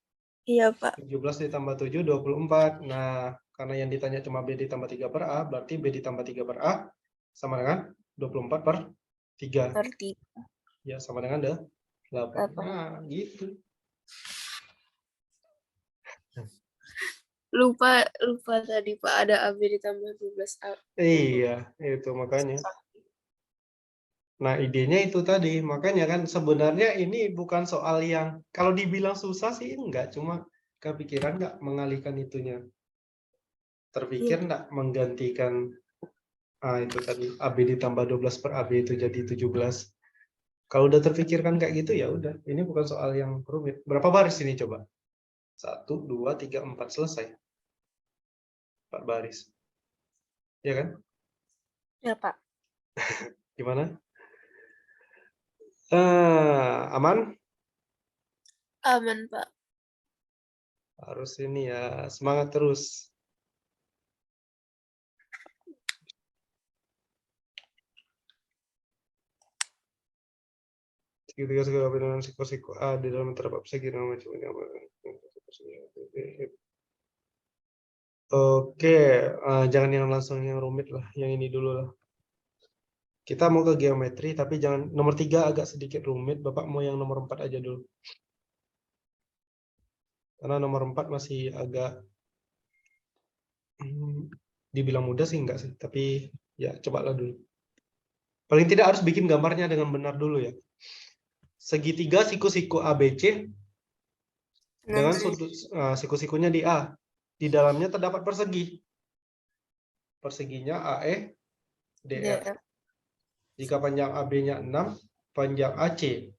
Iya, Pak. 17 ditambah 7, 24. Nah, karena yang ditanya cuma B ditambah 3 per A, berarti B ditambah 3 per A sama dengan 24 per 3. Per 3. Ya, sama dengan 8. Nah, gitu. Lupa tadi, Pak, ada AB ditambah 12 A. Iya, itu makanya. Nah, idenya itu tadi. Makanya kan sebenarnya ini bukan soal yang kalau dibilang susah sih enggak, cuma kepikiran enggak mengalihkan itunya. Terpikir enggak menggantikan itu tadi AB ditambah 12 per AB itu jadi 17. Kalau udah terpikirkan kayak gitu ya udah. Ini bukan soal yang rumit. Berapa baris ini coba? 1, 2, 3, 4 selesai. 4 baris. Ya kan? Ya, Pak. Gimana? Aman? Aman, Pak. Harus ini ya, semangat terus. Segitiga segala bilangan siku-siku A di dalam terdapat persegi nama macam ini. Oke, jangan yang langsung yang rumit lah, yang ini dulu lah. Kita mau ke geometri, tapi jangan nomor 3 agak sedikit rumit. Bapak mau yang nomor 4 aja dulu. Karena nomor 4 masih agak dibilang mudah sih enggak sih, tapi ya cobalah dulu. Paling tidak harus bikin gambarnya dengan benar dulu ya. Segitiga siku-siku ABC dengan sudut siku-sikunya di A. Di dalamnya terdapat persegi. Perseginya AE DF. Jika panjang AB-nya 6, panjang AC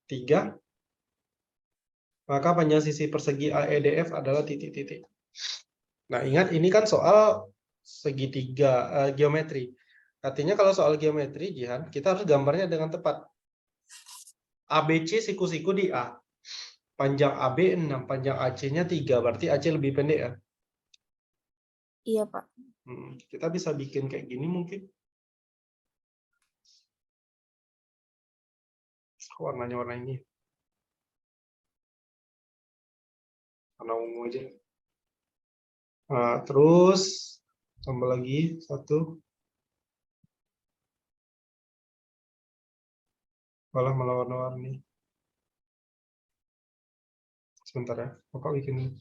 3, maka panjang sisi persegi AEDF adalah titik-titik. Nah, ingat ini kan soal segitiga geometri. Artinya kalau soal geometri, Jihan, kita harus gambarnya dengan tepat. ABC siku-siku di A. Panjang AB 6, panjang AC-nya 3, berarti AC lebih pendek ya? Iya, Pak. Kita bisa bikin kayak gini mungkin. Warnanya warna ini. Warna ungu aja. Nah, terus tambah lagi 1. Malah warna-warni. Sebentar ya, Bapak bikin ini.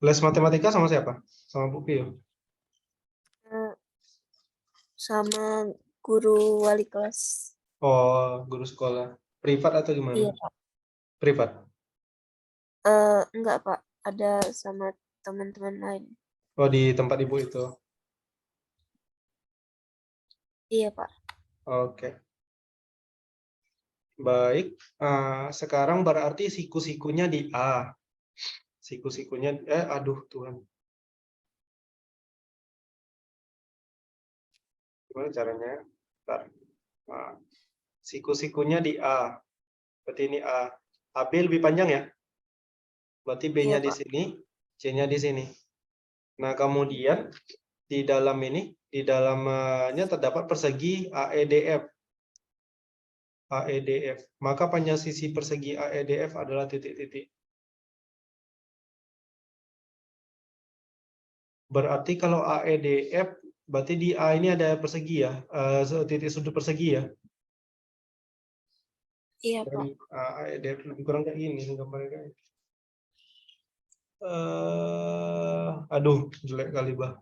Les matematika sama siapa? Sama Bu Pio? Sama guru wali kelas. Oh, guru sekolah. Privat atau gimana? Iya, Pak. Privat? Enggak, Pak. Ada sama teman-teman lain. Oh, di tempat Ibu itu? Iya, Pak. Oke. Baik, sekarang berarti siku-sikunya di A. Siku-sikunya, aduh Tuhan. Gimana caranya? Bentar. Nah, siku-sikunya di A. Berarti ini A. AB lebih panjang ya? Berarti B-nya Iya, di Pak. sini, C-nya di sini. Nah, kemudian di dalam ini, di dalamnya terdapat persegi AEDF. AEDF. Maka panjang sisi persegi AEDF adalah titik-titik. Berarti kalau AEDF, berarti di A ini ada persegi ya, titik sudut persegi ya. Iya, Dan Pak. AEDF lebih kurang kayak gini gambarnya kayak. Aduh, jelek kali bah.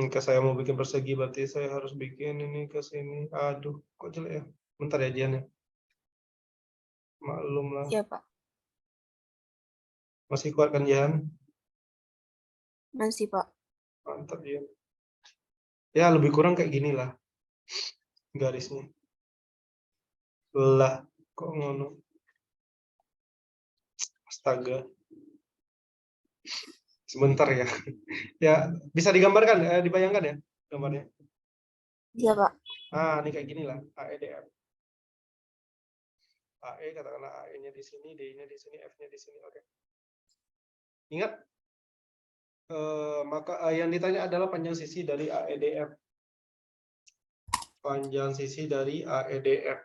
Ke saya mau bikin persegi, berarti saya harus bikin ini ke sini. Aduh, kok jelek ya? Bentar ya Jian ya. Maklum lah. Iya, Pak. Masih kuat kan Jian? Masih, Pak. Mantap Jian. Ya lebih kurang kayak gini lah garisnya. Lah, kok ngono? Astaga. Sebentar ya. Ya, bisa digambarkan, dibayangkan ya gambarnya. Iya, Pak. Ini kayak gini lah, AEDF. AE katakanlah AE-nya di sini, D-nya di sini, F-nya di sini. Oke. Ingat, maka yang ditanya adalah panjang sisi dari AEDF. Panjang sisi dari AEDF.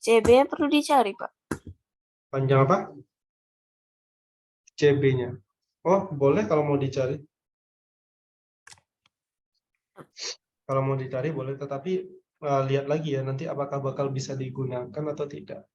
CB perlu dicari, Pak. Panjang apa? CB-nya. Oh, boleh kalau mau dicari. Kalau mau dicari boleh, tetapi lihat lagi ya nanti apakah bakal bisa digunakan atau tidak.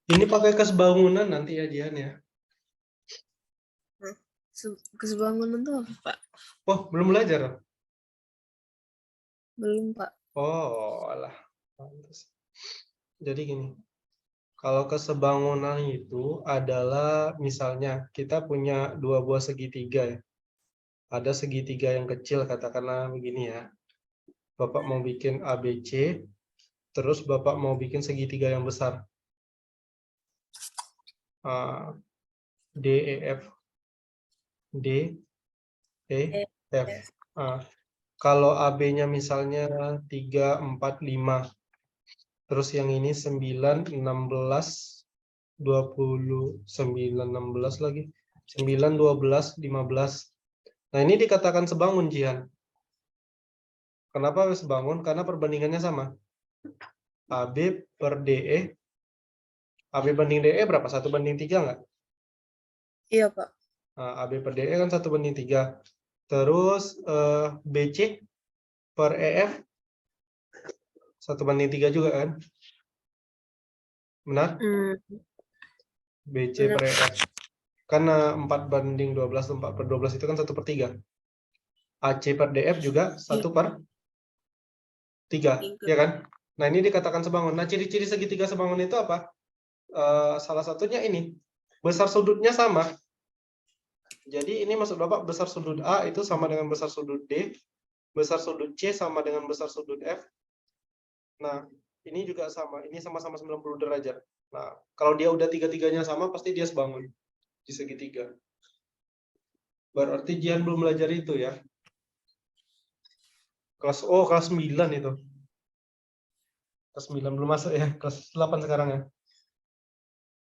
Ini pakai kas bangunan nanti ya Jian ya. Kesebangunan tuh apa, Pak? Oh, belum belajar? Belum, Pak. Oh, alah. Pantes. Jadi gini, kalau kesebangunan itu adalah misalnya kita punya dua buah segitiga ya. Ada segitiga yang kecil katakanlah begini ya. Bapak mau bikin ABC, terus Bapak mau bikin segitiga yang besar. DEF. DEF. Kalau AB-nya misalnya 3, 4, 5. Terus yang ini 9, 16, 20, 9, 16 lagi. 9, 12, 15. Nah, ini dikatakan sebangun, Jihan. Kenapa sebangun? Karena perbandingannya sama. AB per DE. AB banding DE berapa? 1:3 nggak? Iya, Pak. Nah, AB per DE kan 1:3. Terus BC per EF 1:3 juga kan? Benar? BC per EF. Karena 4:12, 4/12 itu kan 1/3. AC per DF juga 1/3, ya kan? Nah, ini dikatakan sebangun. Nah, ciri-ciri segitiga sebangun itu apa? Salah satunya ini, besar sudutnya sama. Jadi ini maksud Bapak besar sudut A itu sama dengan besar sudut D, besar sudut C sama dengan besar sudut F. Nah, ini juga sama. Ini sama-sama 90 derajat. Nah, kalau dia udah tiga-tiganya sama, pasti dia sebangun di segitiga. Berarti Jian belum belajar itu ya. Kelas 9 itu. Kelas 9 belum masuk ya, kelas 8 sekarang ya.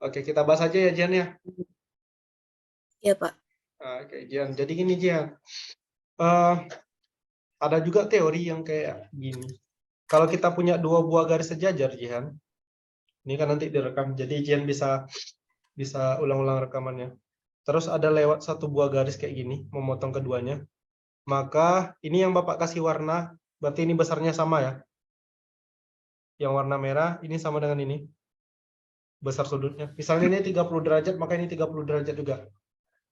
Oke, kita bahas aja ya Jian ya. Iya, Pak. Oke, Jian. Jadi gini Jian. Ada juga teori yang kayak gini. Kalau kita punya dua buah garis sejajar, Jihan, Ini kan nanti direkam, jadi Jian bisa ulang-ulang rekamannya. Terus ada lewat satu buah garis kayak gini, memotong keduanya. Maka ini yang Bapak kasih warna, berarti ini besarnya sama ya. Yang warna merah ini sama dengan ini. Besar sudutnya. Misalnya ini 30 derajat, maka ini 30 derajat juga.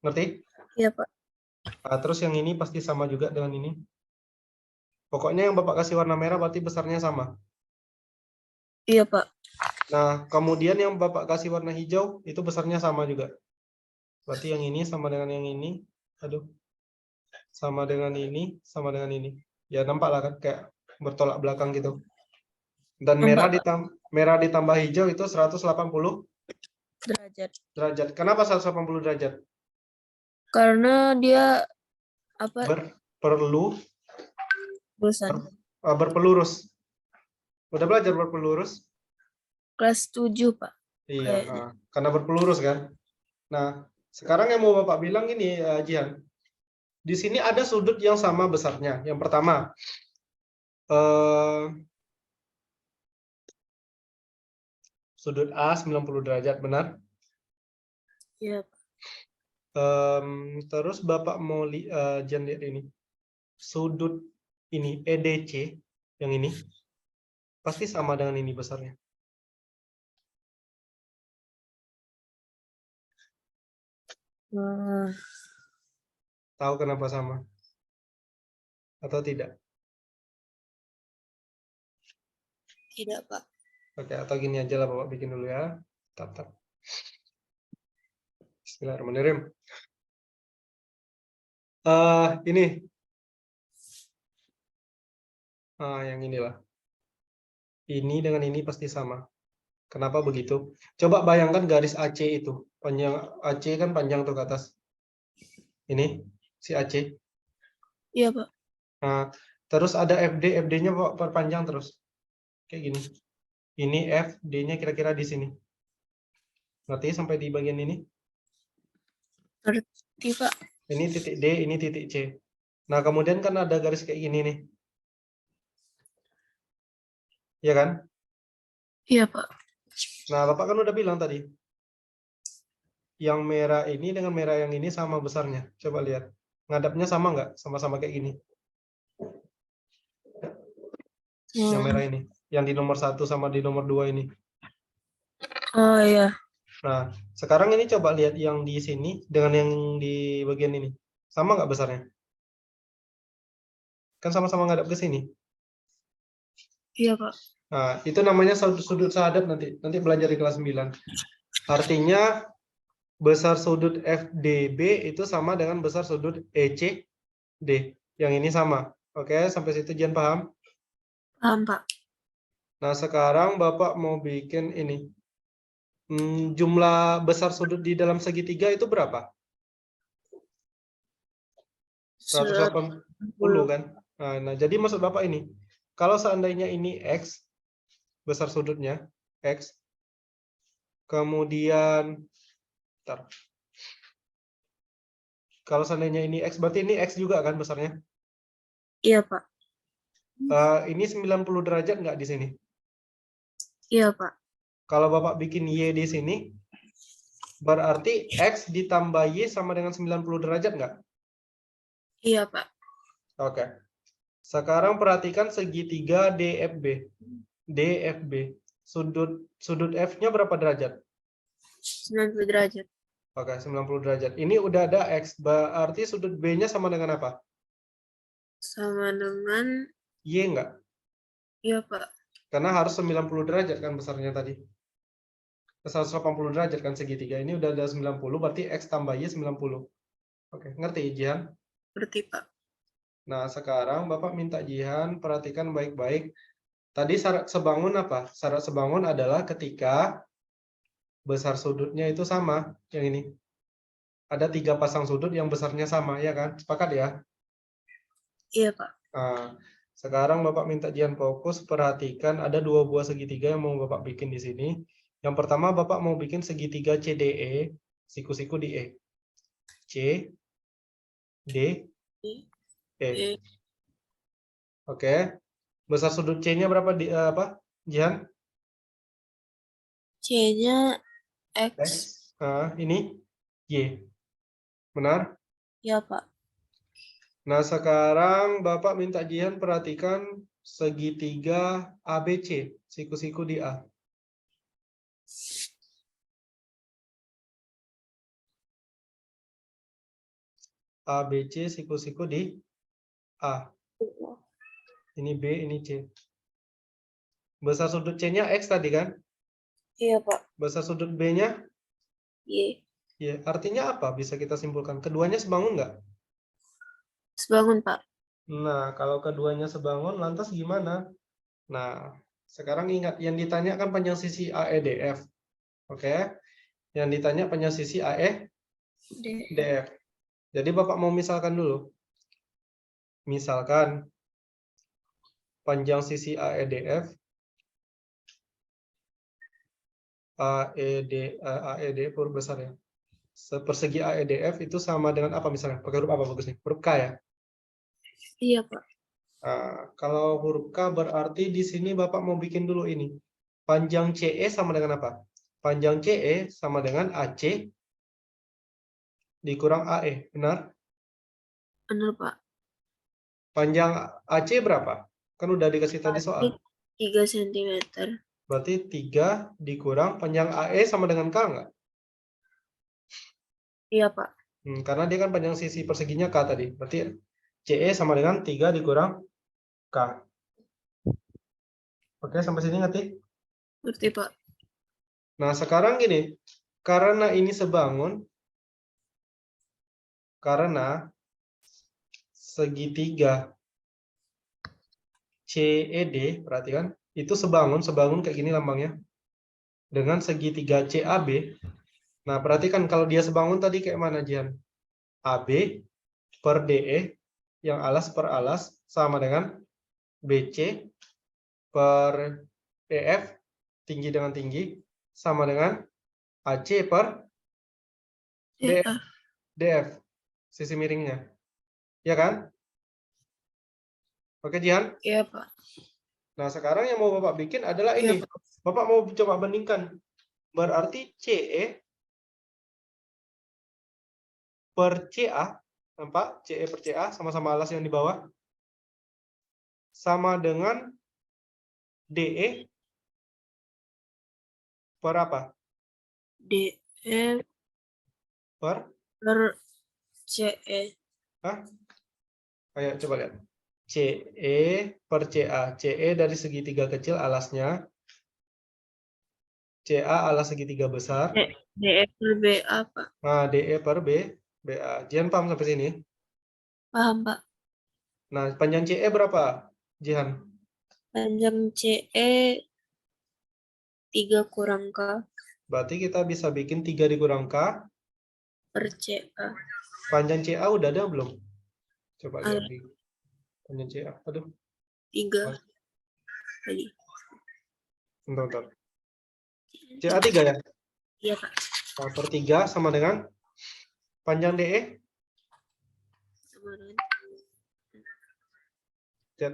Ngerti? Iya, Pak. Nah, terus yang ini pasti sama juga dengan ini. Pokoknya yang Bapak kasih warna merah berarti besarnya sama. Iya, Pak. Nah, kemudian yang Bapak kasih warna hijau itu besarnya sama juga. Berarti yang ini sama dengan yang ini. Aduh. Sama dengan ini, sama dengan ini. Ya nampak lah kan kayak bertolak belakang gitu. Dan Nampak, merah ditambah hijau itu 180 derajat. derajat. Kenapa 180 derajat? Karena dia apa? Perlu Bosan. berpelurus. Udah belajar berpelurus? Kelas 7, Pak. Iya, Kayaknya. karena berpelurus kan. Nah, sekarang yang mau Bapak bilang ini, Jihan. Di sini ada sudut yang sama besarnya. Yang pertama, sudut A 90 derajat, benar? Iya, Pak. Terus Bapak mau Jihan lihat ini. Sudut ini EDC, yang ini, pasti sama dengan ini besarnya. Tahu kenapa sama? Atau tidak? Tidak, Pak. Oke, atau gini aja lah Bapak bikin dulu ya. Tap. Bismillahirrahmanirrahim. Ini. Yang inilah. Ini dengan ini pasti sama. Kenapa begitu? Coba bayangkan garis AC itu. Panjang AC kan panjang tuh ke atas. Ini si AC. Iya, Pak. Nah, terus ada FD, FD-nya perpanjang terus. Kayak gini. Ini FD-nya kira-kira di sini. Berarti sampai di bagian ini. Ngerti, Pak. Ini titik D, ini titik C. Nah, kemudian kan ada garis kayak gini nih. Iya kan? Iya, Pak. Nah, Bapak kan udah bilang tadi. Yang merah ini dengan merah yang ini sama besarnya. Coba lihat. Ngadapnya sama nggak? Sama-sama kayak gini. Yang merah ini. Yang di nomor 1 sama di nomor 2 ini. Oh, iya. Nah, sekarang ini coba lihat yang di sini dengan yang di bagian ini. Sama nggak besarnya? Kan sama-sama ngadap ke sini. Iya, Pak. Nah, itu namanya sudut sahadap nanti. Nanti belajar di kelas 9. Artinya besar sudut FDB itu sama dengan besar sudut ECD. Yang ini sama. Oke, sampai situ Jian paham? Paham, Pak. Nah, sekarang Bapak mau bikin ini. Jumlah besar sudut di dalam segitiga itu berapa? 180 kan? Nah, jadi maksud Bapak ini. Kalau seandainya ini X, besar sudutnya, X. Kemudian, bentar. Kalau seandainya ini X, berarti ini X juga kan besarnya? Iya, Pak. Ini 90 derajat nggak di sini? Iya, Pak. Kalau Bapak bikin Y di sini, berarti X ditambah Y sama dengan 90 derajat nggak? Iya, Pak. Oke. Sekarang perhatikan segitiga DFB. DFB. Sudut F-nya berapa derajat? 90 derajat. Oke, 90 derajat. Ini udah ada X, berarti sudut B-nya sama dengan apa? Sama dengan Y nggak? iya, Pak. Karena harus 90 derajat kan besarnya tadi. 180 derajat kan segitiga. Ini udah ada 90, berarti X tambah Y 90. Oke, ngerti Jihan? Ngerti, Pak. Nah, sekarang Bapak minta Jihan perhatikan baik-baik. Tadi syarat sebangun apa? Syarat sebangun adalah ketika besar sudutnya itu sama. Yang ini. Ada 3 pasang sudut yang besarnya sama, ya kan? Sepakat ya? Iya, Pak. Nah, sekarang Bapak minta Jihan fokus, perhatikan ada 2 buah segitiga yang mau Bapak bikin di sini. Yang pertama Bapak mau bikin segitiga CDE, siku-siku di E. C, D, E. Oke. Besar sudut C-nya berapa Jihan? C-nya X. X. Ini Y. Benar? Ya, Pak. Nah, sekarang Bapak minta Jihan perhatikan segitiga ABC, siku-siku di A. ABC, siku-siku di A. Ini B, ini C. Besar sudut C-nya X tadi kan? Iya, Pak. Besar sudut B-nya Y. Y. Artinya apa? Bisa kita simpulkan. Keduanya sebangun nggak? Sebangun, Pak. Nah, kalau keduanya sebangun, lantas gimana? Nah, sekarang ingat, yang ditanya kan panjang sisi AEDF. Oke? Yang ditanya panjang sisi D. AEDF. Jadi Bapak mau misalkan dulu. Misalkan panjang sisi AEDF, AED huruf besar ya. Persegi AEDF itu sama dengan apa misalnya? Pakai huruf apa bagusnya? Huruf K ya. Iya, Pak. Kalau huruf K berarti di sini Bapak mau bikin dulu ini. Panjang CE sama dengan apa? Panjang CE sama dengan AC dikurang AE, benar? Benar, Pak. Panjang AC berapa? Kan udah dikasih tadi Berarti soal. 3 cm. Berarti 3 dikurang panjang AE sama dengan K nggak? Iya, Pak. Karena dia kan panjang sisi perseginya K tadi. Berarti CE sama dengan 3 dikurang K. Oke, sampai sini ngerti? Ngerti, Pak. Nah, sekarang gini. Karena ini sebangun, karena segitiga CED, perhatikan, itu sebangun kayak gini lambangnya, dengan segitiga CAB. Nah, perhatikan kalau dia sebangun tadi kayak mana, Jian? AB per DE, yang alas per alas, sama dengan BC per DF, tinggi dengan tinggi, sama dengan AC per Ya, DF, sisi miringnya. Ya kan? Oke, Jihan? iya, Pak. Nah, sekarang yang mau Bapak bikin adalah Iya, ini. Pak. Bapak mau coba bandingkan. Berarti CE per CA, nampak? CE per CA, sama-sama alas yang di bawah. Sama dengan DE per apa? DE Per? per CE. Hah? Ayo coba lihat. CE per CA. CE dari segitiga kecil alasnya. CA alas segitiga besar. DE per BA, Pak. Nah, DE per BA. Jihan paham sampai sini? Paham, Pak. Nah, panjang CE berapa, Jihan? Panjang CE 3 kurang K Berarti kita bisa bikin 3 dikurang K. per CA. Panjang CA udah ada belum? Coba lihat Ada di panjang CA. Aduh, 3 tadi. bentar. CA 3 ya? Iya, Pak. Nah, per 3 sama dengan panjang DE. Sama dengan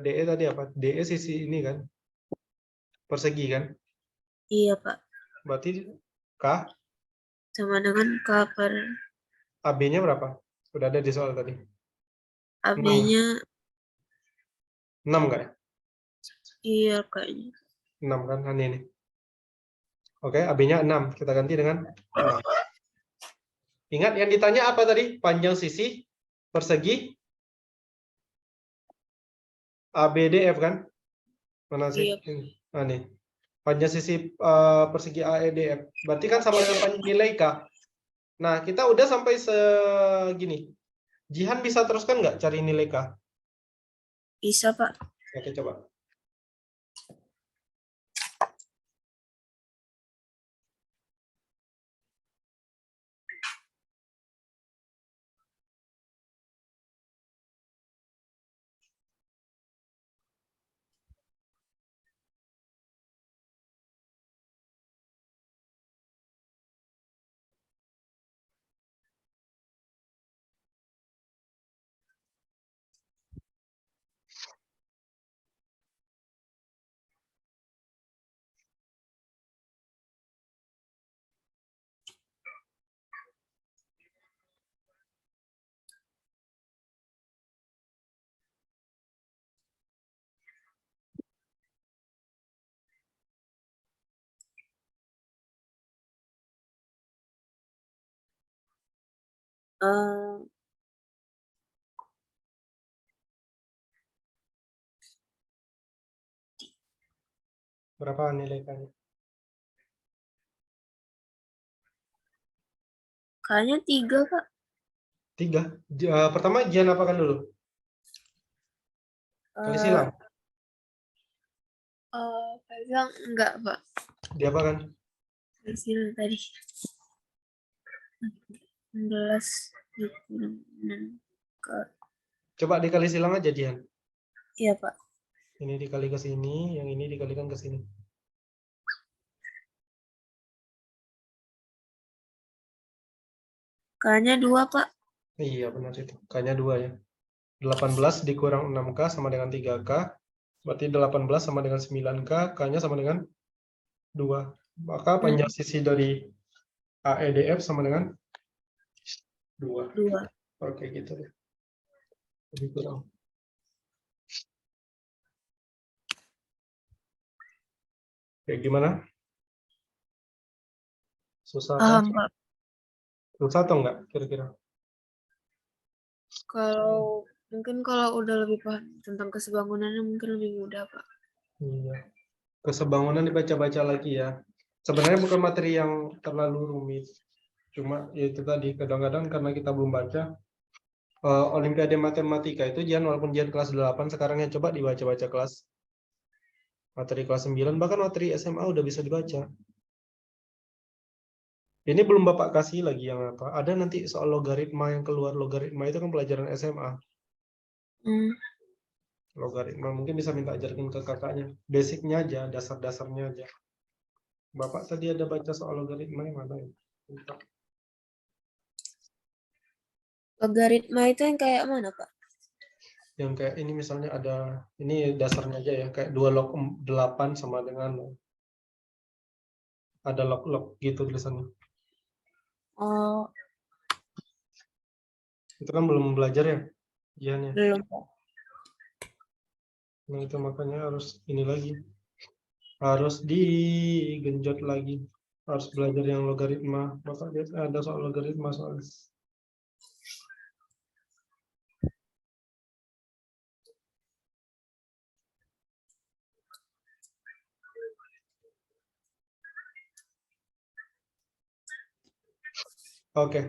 DE tadi apa? DE sisi ini kan? Persegi kan? iya, Pak. Berarti K, Sama dengan K per AB-nya berapa? Sudah ada di soal tadi. 6. AB-nya 6 nggak ya? iya kayaknya. 6 kan? Ini. Oke, AB-nya 6. Kita ganti dengan 6. Ingat yang ditanya apa tadi? Panjang sisi persegi ABDF kan? Mana sih? Iya, Ini. Nah, nih. Panjang sisi persegi AEDF. Berarti kan sama dengan panjang nilai K. Nah, kita udah sampai segini. Jihan bisa teruskan nggak cari nilai K? bisa, Pak. Oke, coba. Eh, Berapa nilai kayaknya? kayaknya 3, Pak. 3. Pertama Jian apakan dulu? Kali Eh, silang. Pegang enggak, Pak. Diapakan? Kali silang tadi. 16 dikurang 6 ke. Coba dikali silang aja Jian. Iya, Pak. Ini dikali ke sini, yang ini dikalikan ke sini. Kayaknya 2, Pak. Iya benar itu. Kayaknya 2 ya. 18 dikurang 6K sama dengan 3K. Berarti 18 sama dengan 9K. K-nya sama dengan 2. Maka panjang sisi dari AEDF sama dengan 2. 2. Oke gitu ya. Lebih kurang. Oke, gimana? Susah kan? Paham, Pak. Susah atau enggak kira-kira? Mungkin kalau udah lebih paham tentang kesebangunannya mungkin lebih mudah, Pak. Iya. Kesebangunan dibaca-baca lagi ya. Sebenarnya bukan materi yang terlalu rumit. Cuma ya itu tadi, kadang-kadang karena kita belum baca, Olimpiade Matematika itu Jian, walaupun Jian kelas 8, sekarang ya coba dibaca-baca kelas materi kelas 9, bahkan materi SMA udah bisa dibaca. Ini belum Bapak kasih lagi yang apa. Ada nanti soal logaritma yang keluar. Logaritma itu kan pelajaran SMA. Logaritma mungkin bisa minta ajarkan ke kakaknya. Basicnya aja, dasar-dasarnya aja. Bapak tadi ada baca soal logaritma yang mana ya? Bentar. Logaritma itu yang kayak mana, Pak? Yang kayak ini misalnya ada, ini dasarnya aja ya, kayak 2 log 8 sama dengan, ada log-log gitu tulisannya. Oh, Itu kan belum belajar ya, Jian ya. belum, Pak. Nah itu makanya harus ini lagi, harus digenjot lagi, harus belajar yang logaritma. Bapak lihat ada soal logaritma soalnya. Oke,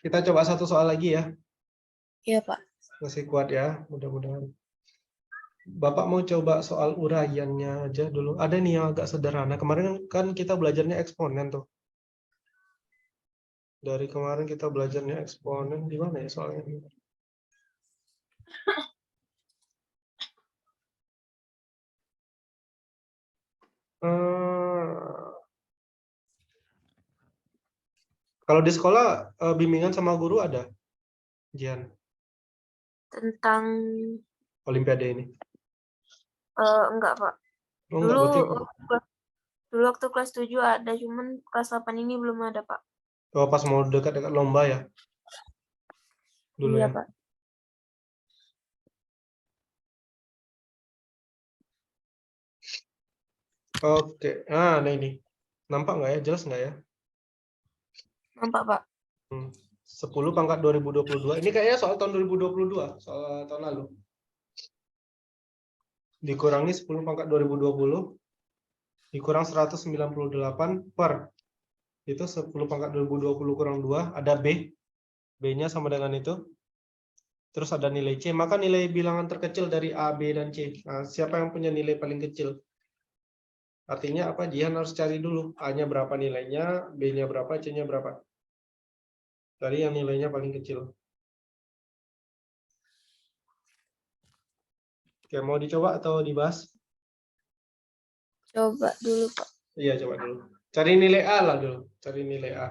kita coba satu soal lagi ya. Iya, Pak. Masih kuat ya, mudah-mudahan. Bapak mau coba soal uraiannya aja dulu. Ada nih yang agak sederhana. Kemarin kan kita belajarnya eksponen tuh. Dari kemarin kita belajarnya eksponen. Di mana ya soalnya? Kalau di sekolah bimbingan sama guru ada, Jian, Tentang Olimpiade ini. enggak, Pak. Oh enggak, Dulu berarti dulu waktu kelas 7 ada, cuman kelas 8 ini belum ada, Pak. pas mau dekat-dekat lomba ya, dulu Iya, ya. Pak. Oke, nah ini. Nampak nggak ya? Jelas nggak ya? Nampak, Pak. 10 pangkat 2022. Ini kayaknya soal tahun 2022, soal tahun lalu. Dikurangi 10 pangkat 2020, dikurang 198 per. Itu 10 pangkat 2020 kurang 2, ada B. B-nya sama dengan itu. Terus ada nilai C. Maka nilai bilangan terkecil dari A, B, dan C. Nah, siapa yang punya nilai paling kecil? Artinya apa? Jihan harus cari dulu. A-nya berapa nilainya, B-nya berapa, C-nya berapa. Cari yang nilainya paling kecil. Oke, mau dicoba atau dibahas? Coba dulu, Pak. Iya, coba dulu. Cari nilai A lah dulu. Cari nilai A.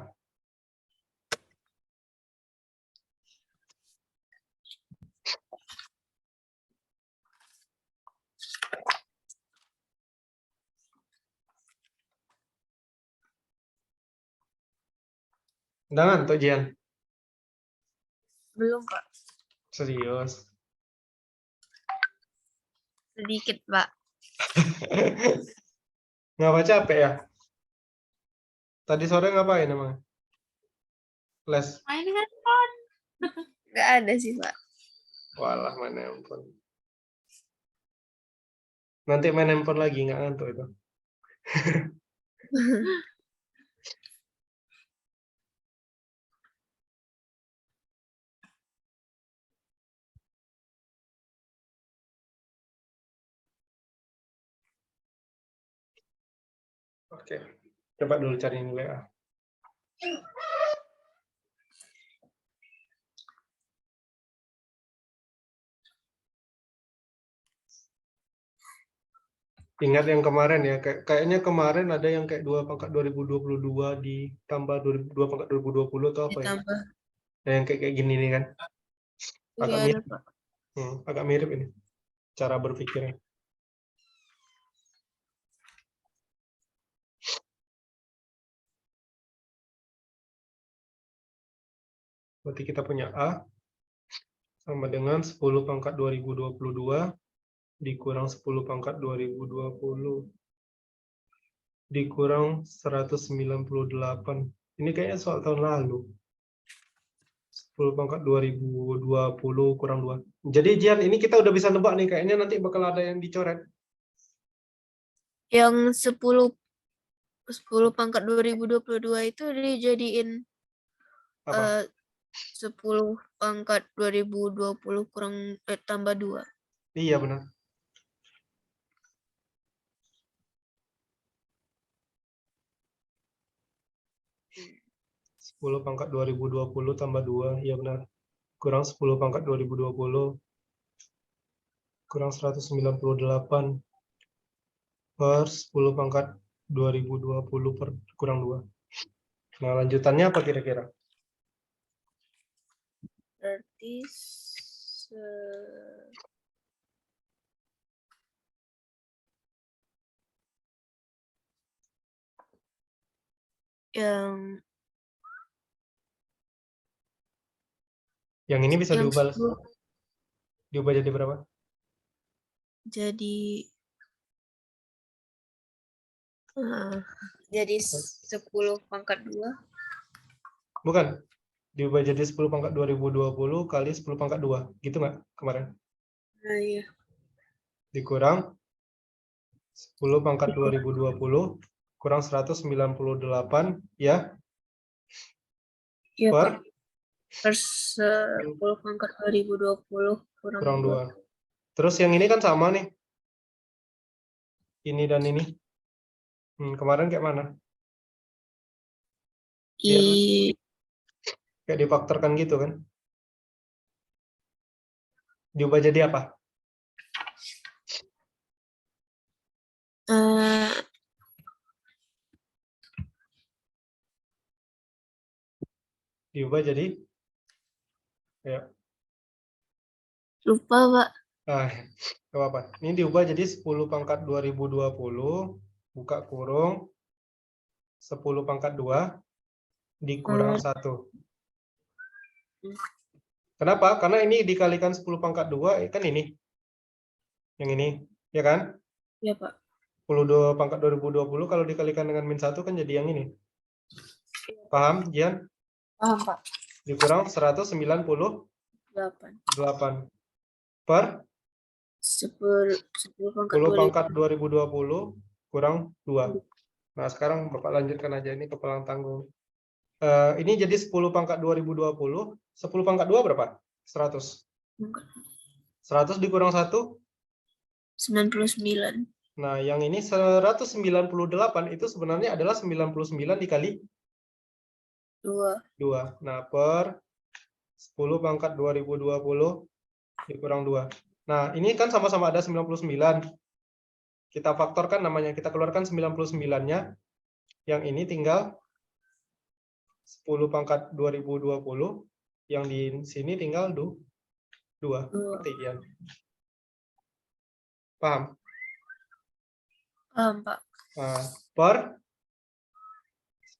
Undangan untuk Jihan? Belum, Pak. Serius. Sedikit, Pak. Nggak baca capek ya? Tadi sore ngapain emang? Les. Main handphone. Nggak ada sih, Pak. Walah, main handphone. Nanti main handphone lagi, nggak ngantuk itu. Oke, coba dulu cari nilai A. Ingat yang kemarin ya, kayaknya kemarin ada yang kayak 2 pangkat 2022 ditambah 2 pangkat 2020 atau apa ya? Ditambah. Nah, yang kayak gini nih kan. Agak Iya, ada, mirip. Pak. Agak mirip ini cara berpikirnya. Berarti kita punya A sama dengan 10 pangkat 2022 dikurang 10 pangkat 2020 dikurang 198. Ini kayaknya soal tahun lalu. 10 pangkat 2020 kurang 2. Jadi Jian, ini kita udah bisa nebak nih, kayaknya nanti bakal ada yang dicoret. Yang 10 pangkat 2022 itu dijadiin Apa? 10 pangkat 2020 kurang tambah 2. Iya benar. Sepuluh pangkat 2020 tambah 2, iya benar. Kurang 10 pangkat 2020 kurang 198 per 10 pangkat 2020 per kurang 2. Nah, lanjutannya apa kira-kira? Berarti Yang ini bisa yang diubah 10 jadi berapa? jadi 10 pangkat 2. Bukan. Diubah jadi 10 pangkat 2020 kali 10 pangkat 2. Gitu nggak kemarin? Nah, iya. Dikurang 10 pangkat 2020 kurang 198 ya. Iya, Per Pak. Per 10 pangkat 2020 kurang 2. 2. Terus yang ini kan sama nih. Ini dan ini. Kemarin kayak mana? Kayak difaktorkan gitu kan? Diubah jadi apa? Diubah jadi ya. Lupa, Pak. Gak apa-apa. Ini diubah jadi 10 pangkat 2020 buka kurung 10 pangkat 2 dikurang 1. Kenapa? Karena ini dikalikan 10 pangkat 2 kan ini. Yang ini, ya kan? Iya, Pak. 10 pangkat 2020 kalau dikalikan dengan min 1 kan jadi yang ini. Paham, Jian? Paham, Pak. Dikurang 198 per 10 pangkat 2020 kurang 2. Nah, sekarang Bapak lanjutkan aja ini kepalang tanggung. Ini jadi 10 pangkat 2020. 10 pangkat 2 berapa? 100. 100 dikurang 1? 99. Nah, yang ini 198 itu sebenarnya adalah 99 dikali 2. Nah, per 10 pangkat 2020 dikurang 2. Nah, ini kan sama-sama ada 99. Kita faktorkan namanya, kita keluarkan 99-nya. Yang ini tinggal 10 pangkat 2020. Yang di sini tinggal 2. Ketiga. Paham? Paham, Pak. Nah, per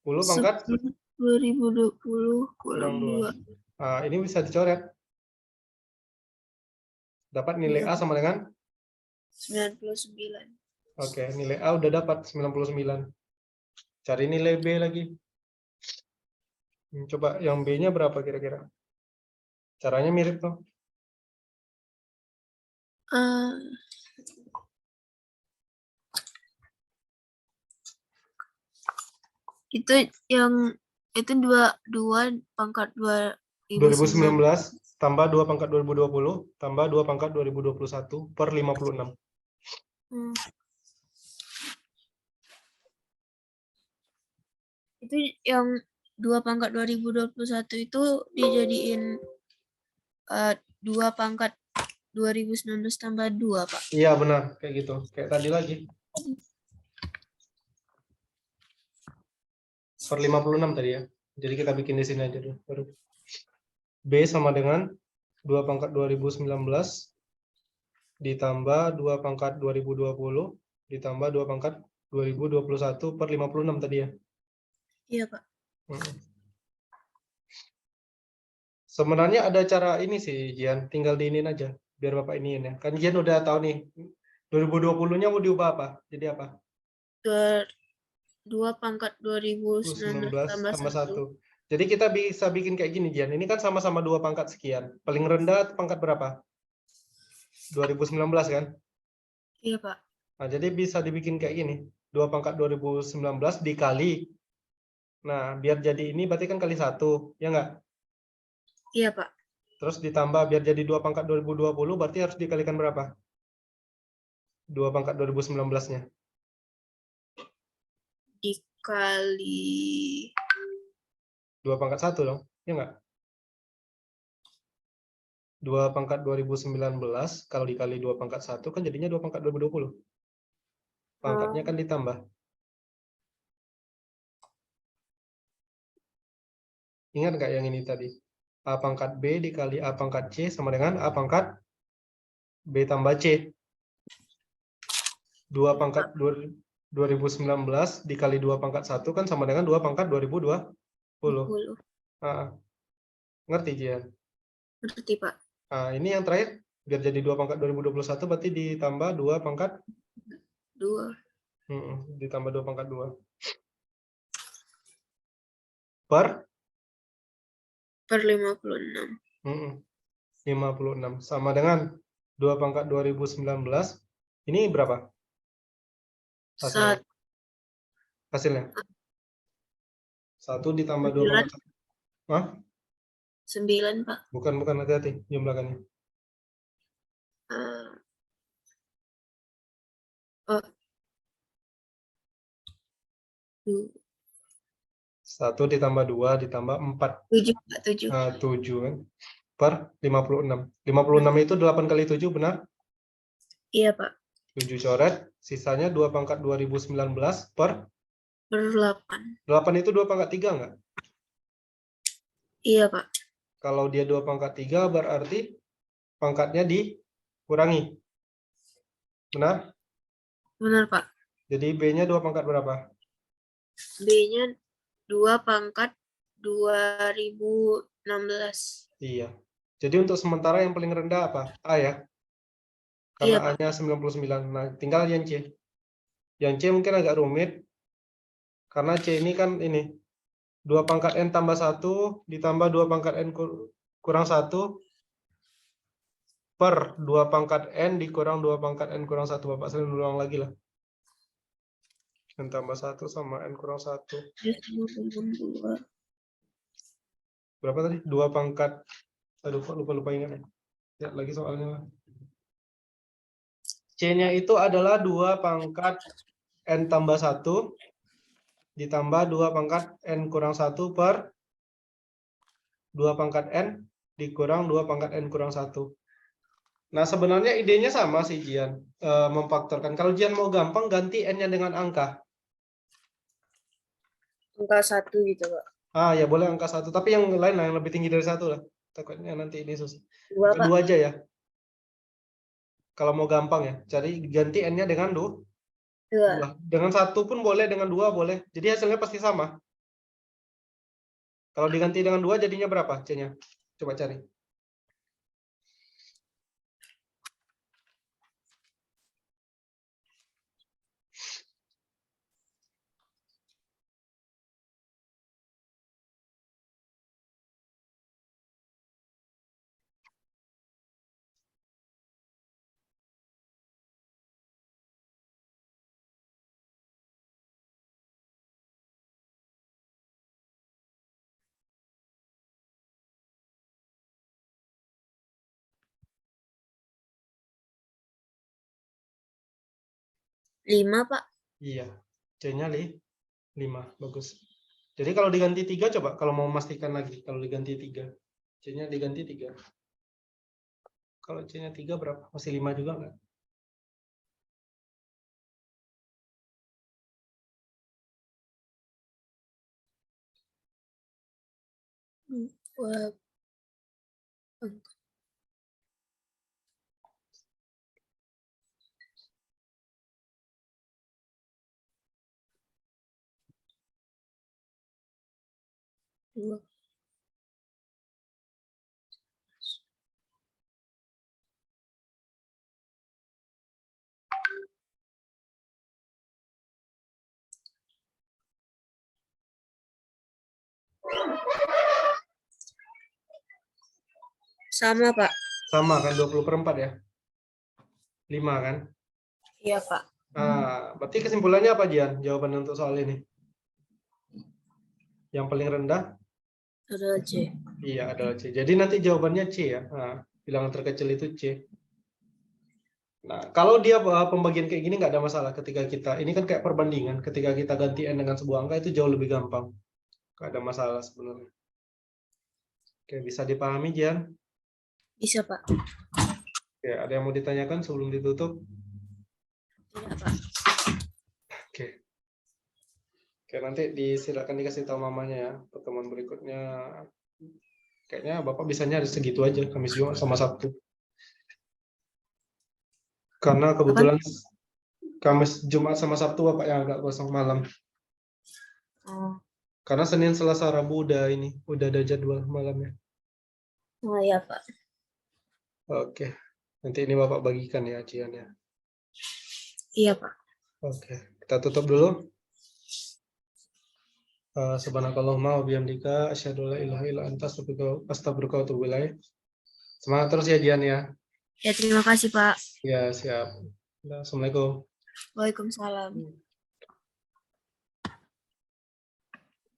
10 pangkat 2020 kurang 2. Nah, ini bisa dicoret. Dapat nilai A sama dengan 99. Oke, nilai A udah dapat 99. Cari nilai B lagi. Coba yang B-nya berapa kira-kira? Caranya mirip tuh. Itu yang itu dua pangkat 2019. 2019 tambah 2 pangkat 2020 tambah 2 pangkat 2021 per 56. Itu yang 2 pangkat 2021 itu dijadiin 2 pangkat 2019 tambah 2, Pak. Iya benar, kayak gitu. Kayak tadi lagi. Per 56 tadi ya. Jadi kita bikin di sini aja dulu. Baru. B sama dengan 2 pangkat 2019 ditambah 2 pangkat 2020 ditambah 2 pangkat 2021 per 56 tadi ya. Iya, Pak. Sebenarnya ada cara ini sih, Jian. Tinggal diinin aja. Biar Bapak iniin ya. Kan Jian udah tahu nih. 2020-nya mau diubah apa? Jadi apa? 2 pangkat 2019 tambah 1. 1. Jadi kita bisa bikin kayak gini, Jian. Ini kan sama-sama 2 pangkat sekian. Paling rendah pangkat berapa? 2019 kan? Iya, Pak. Nah, jadi bisa dibikin kayak gini. 2 pangkat 2019 dikali. Nah, biar jadi ini berarti kan kali 1. Ya nggak? Iya, Pak. Terus ditambah biar jadi 2 pangkat 2020 berarti harus dikalikan berapa? 2 pangkat 2019-nya. Dikali 2 pangkat 1 dong. Ya nggak? 2 pangkat 2019 kalau dikali 2 pangkat 1 kan jadinya 2 pangkat 2020. Pangkatnya kan ditambah. Ingat nggak yang ini tadi? A pangkat B dikali A pangkat C sama dengan A pangkat B tambah C. 2 pangkat 2019 dikali 2 pangkat 1 kan sama dengan 2 pangkat 2020. 20. Ngerti, Jian? Ngerti, Pak. Nah, ini yang terakhir. Biar jadi 2 pangkat 2021 berarti ditambah 2 pangkat 2. Ditambah 2 pangkat 2. Per 56. 56. Sama dengan 2 pangkat 2019. Ini berapa? Hasilnya. 1 ditambah 2 pangkat 1. Hah? 9, Pak. Bukan, hati-hati jumlahkannya. 1 ditambah 2 ditambah 4. 7, Pak. 7. 7 kan? Per 56. 56 itu 8 kali 7 benar? Iya, Pak. 7 coret. Sisanya 2 pangkat 2019 per 8. 8 itu 2 pangkat 3 enggak? Iya, Pak. Kalau dia 2 pangkat 3 berarti pangkatnya dikurangi. Benar? Benar, Pak. Jadi B-nya 2 pangkat berapa? B-nya 2 pangkat 2016. Iya. Jadi untuk sementara yang paling rendah apa? A ya? Karena Iya, Pak. A-nya 99. Nah, tinggal yang C. Yang C mungkin agak rumit. Karena C ini kan ini. 2 pangkat N tambah 1 ditambah 2 pangkat N kurang 1 per 2 pangkat N dikurang 2 pangkat N kurang 1. Bapak sering ulang lagi lah. N tambah 1 sama N kurang 1. Berapa tadi? 2 pangkat. Aduh, lupa ingat. Ya, lagi soalnya. C-nya itu adalah 2 pangkat N tambah 1 ditambah 2 pangkat N kurang 1 per 2 pangkat N dikurang 2 pangkat N kurang 1. Nah, sebenarnya idenya sama sih, Jian. Memfaktorkan. Kalau Jian mau gampang, ganti N-nya dengan angka. Angka 1 gitu, Pak. Ya boleh angka 1. Tapi yang lain lah, yang lebih tinggi dari 1 lah. Takutnya nanti ini susah. 2, Pak. 2 aja ya. Kalau mau gampang ya. Cari ganti N-nya dengan 2. Dengan 1 pun boleh, dengan 2 boleh. Jadi hasilnya pasti sama. Kalau diganti dengan 2 jadinya berapa C-nya? Coba cari. 5, Pak. Iya, C-nya 5, bagus. Jadi kalau diganti 3, coba kalau mau memastikan lagi, kalau diganti 3. C-nya diganti 3. Kalau C-nya 3 berapa? Masih 5 juga nggak? Wah, dua. Sama, Pak. Sama kan, 20/4 ya? 5 kan? Iya, Pak. Berarti kesimpulannya apa, Jian? Jawaban untuk soal ini? Yang paling rendah? Adalah C. Iya, adalah C. Jadi nanti jawabannya C ya. Bilangan terkecil itu C. Nah, kalau dia pembagian kayak gini nggak ada masalah ketika kita, ini kan kayak perbandingan, ketika kita ganti N dengan sebuah angka itu jauh lebih gampang. Nggak ada masalah sebenarnya. Oke, bisa dipahami, Jian? Bisa, Pak. Oke, ada yang mau ditanyakan sebelum ditutup? Tidak, Pak. Oke. Oke, nanti silakan dikasih tahu mamanya ya. Pertemuan berikutnya kayaknya Bapak bisanya segitu aja, Kamis, Jumat, sama Sabtu. Karena kebetulan Kamis, Jumat, sama Sabtu Bapak yang agak kosong malam. Karena Senin, Selasa, Rabu udah ada jadwal malamnya. Oh iya, Pak. Oke. Nanti ini Bapak bagikan ya ajiannya. Iya, Pak. Oke, kita tutup dulu. Subhanakallahumma wa bihamdika asyhadu an la ilaha illa anta astaghfiruka wa atubu ilaik. Semangat terus ya Dian ya. Ya, terima kasih, Pak. Ya, siap. Assalamualaikum. Waalaikumsalam.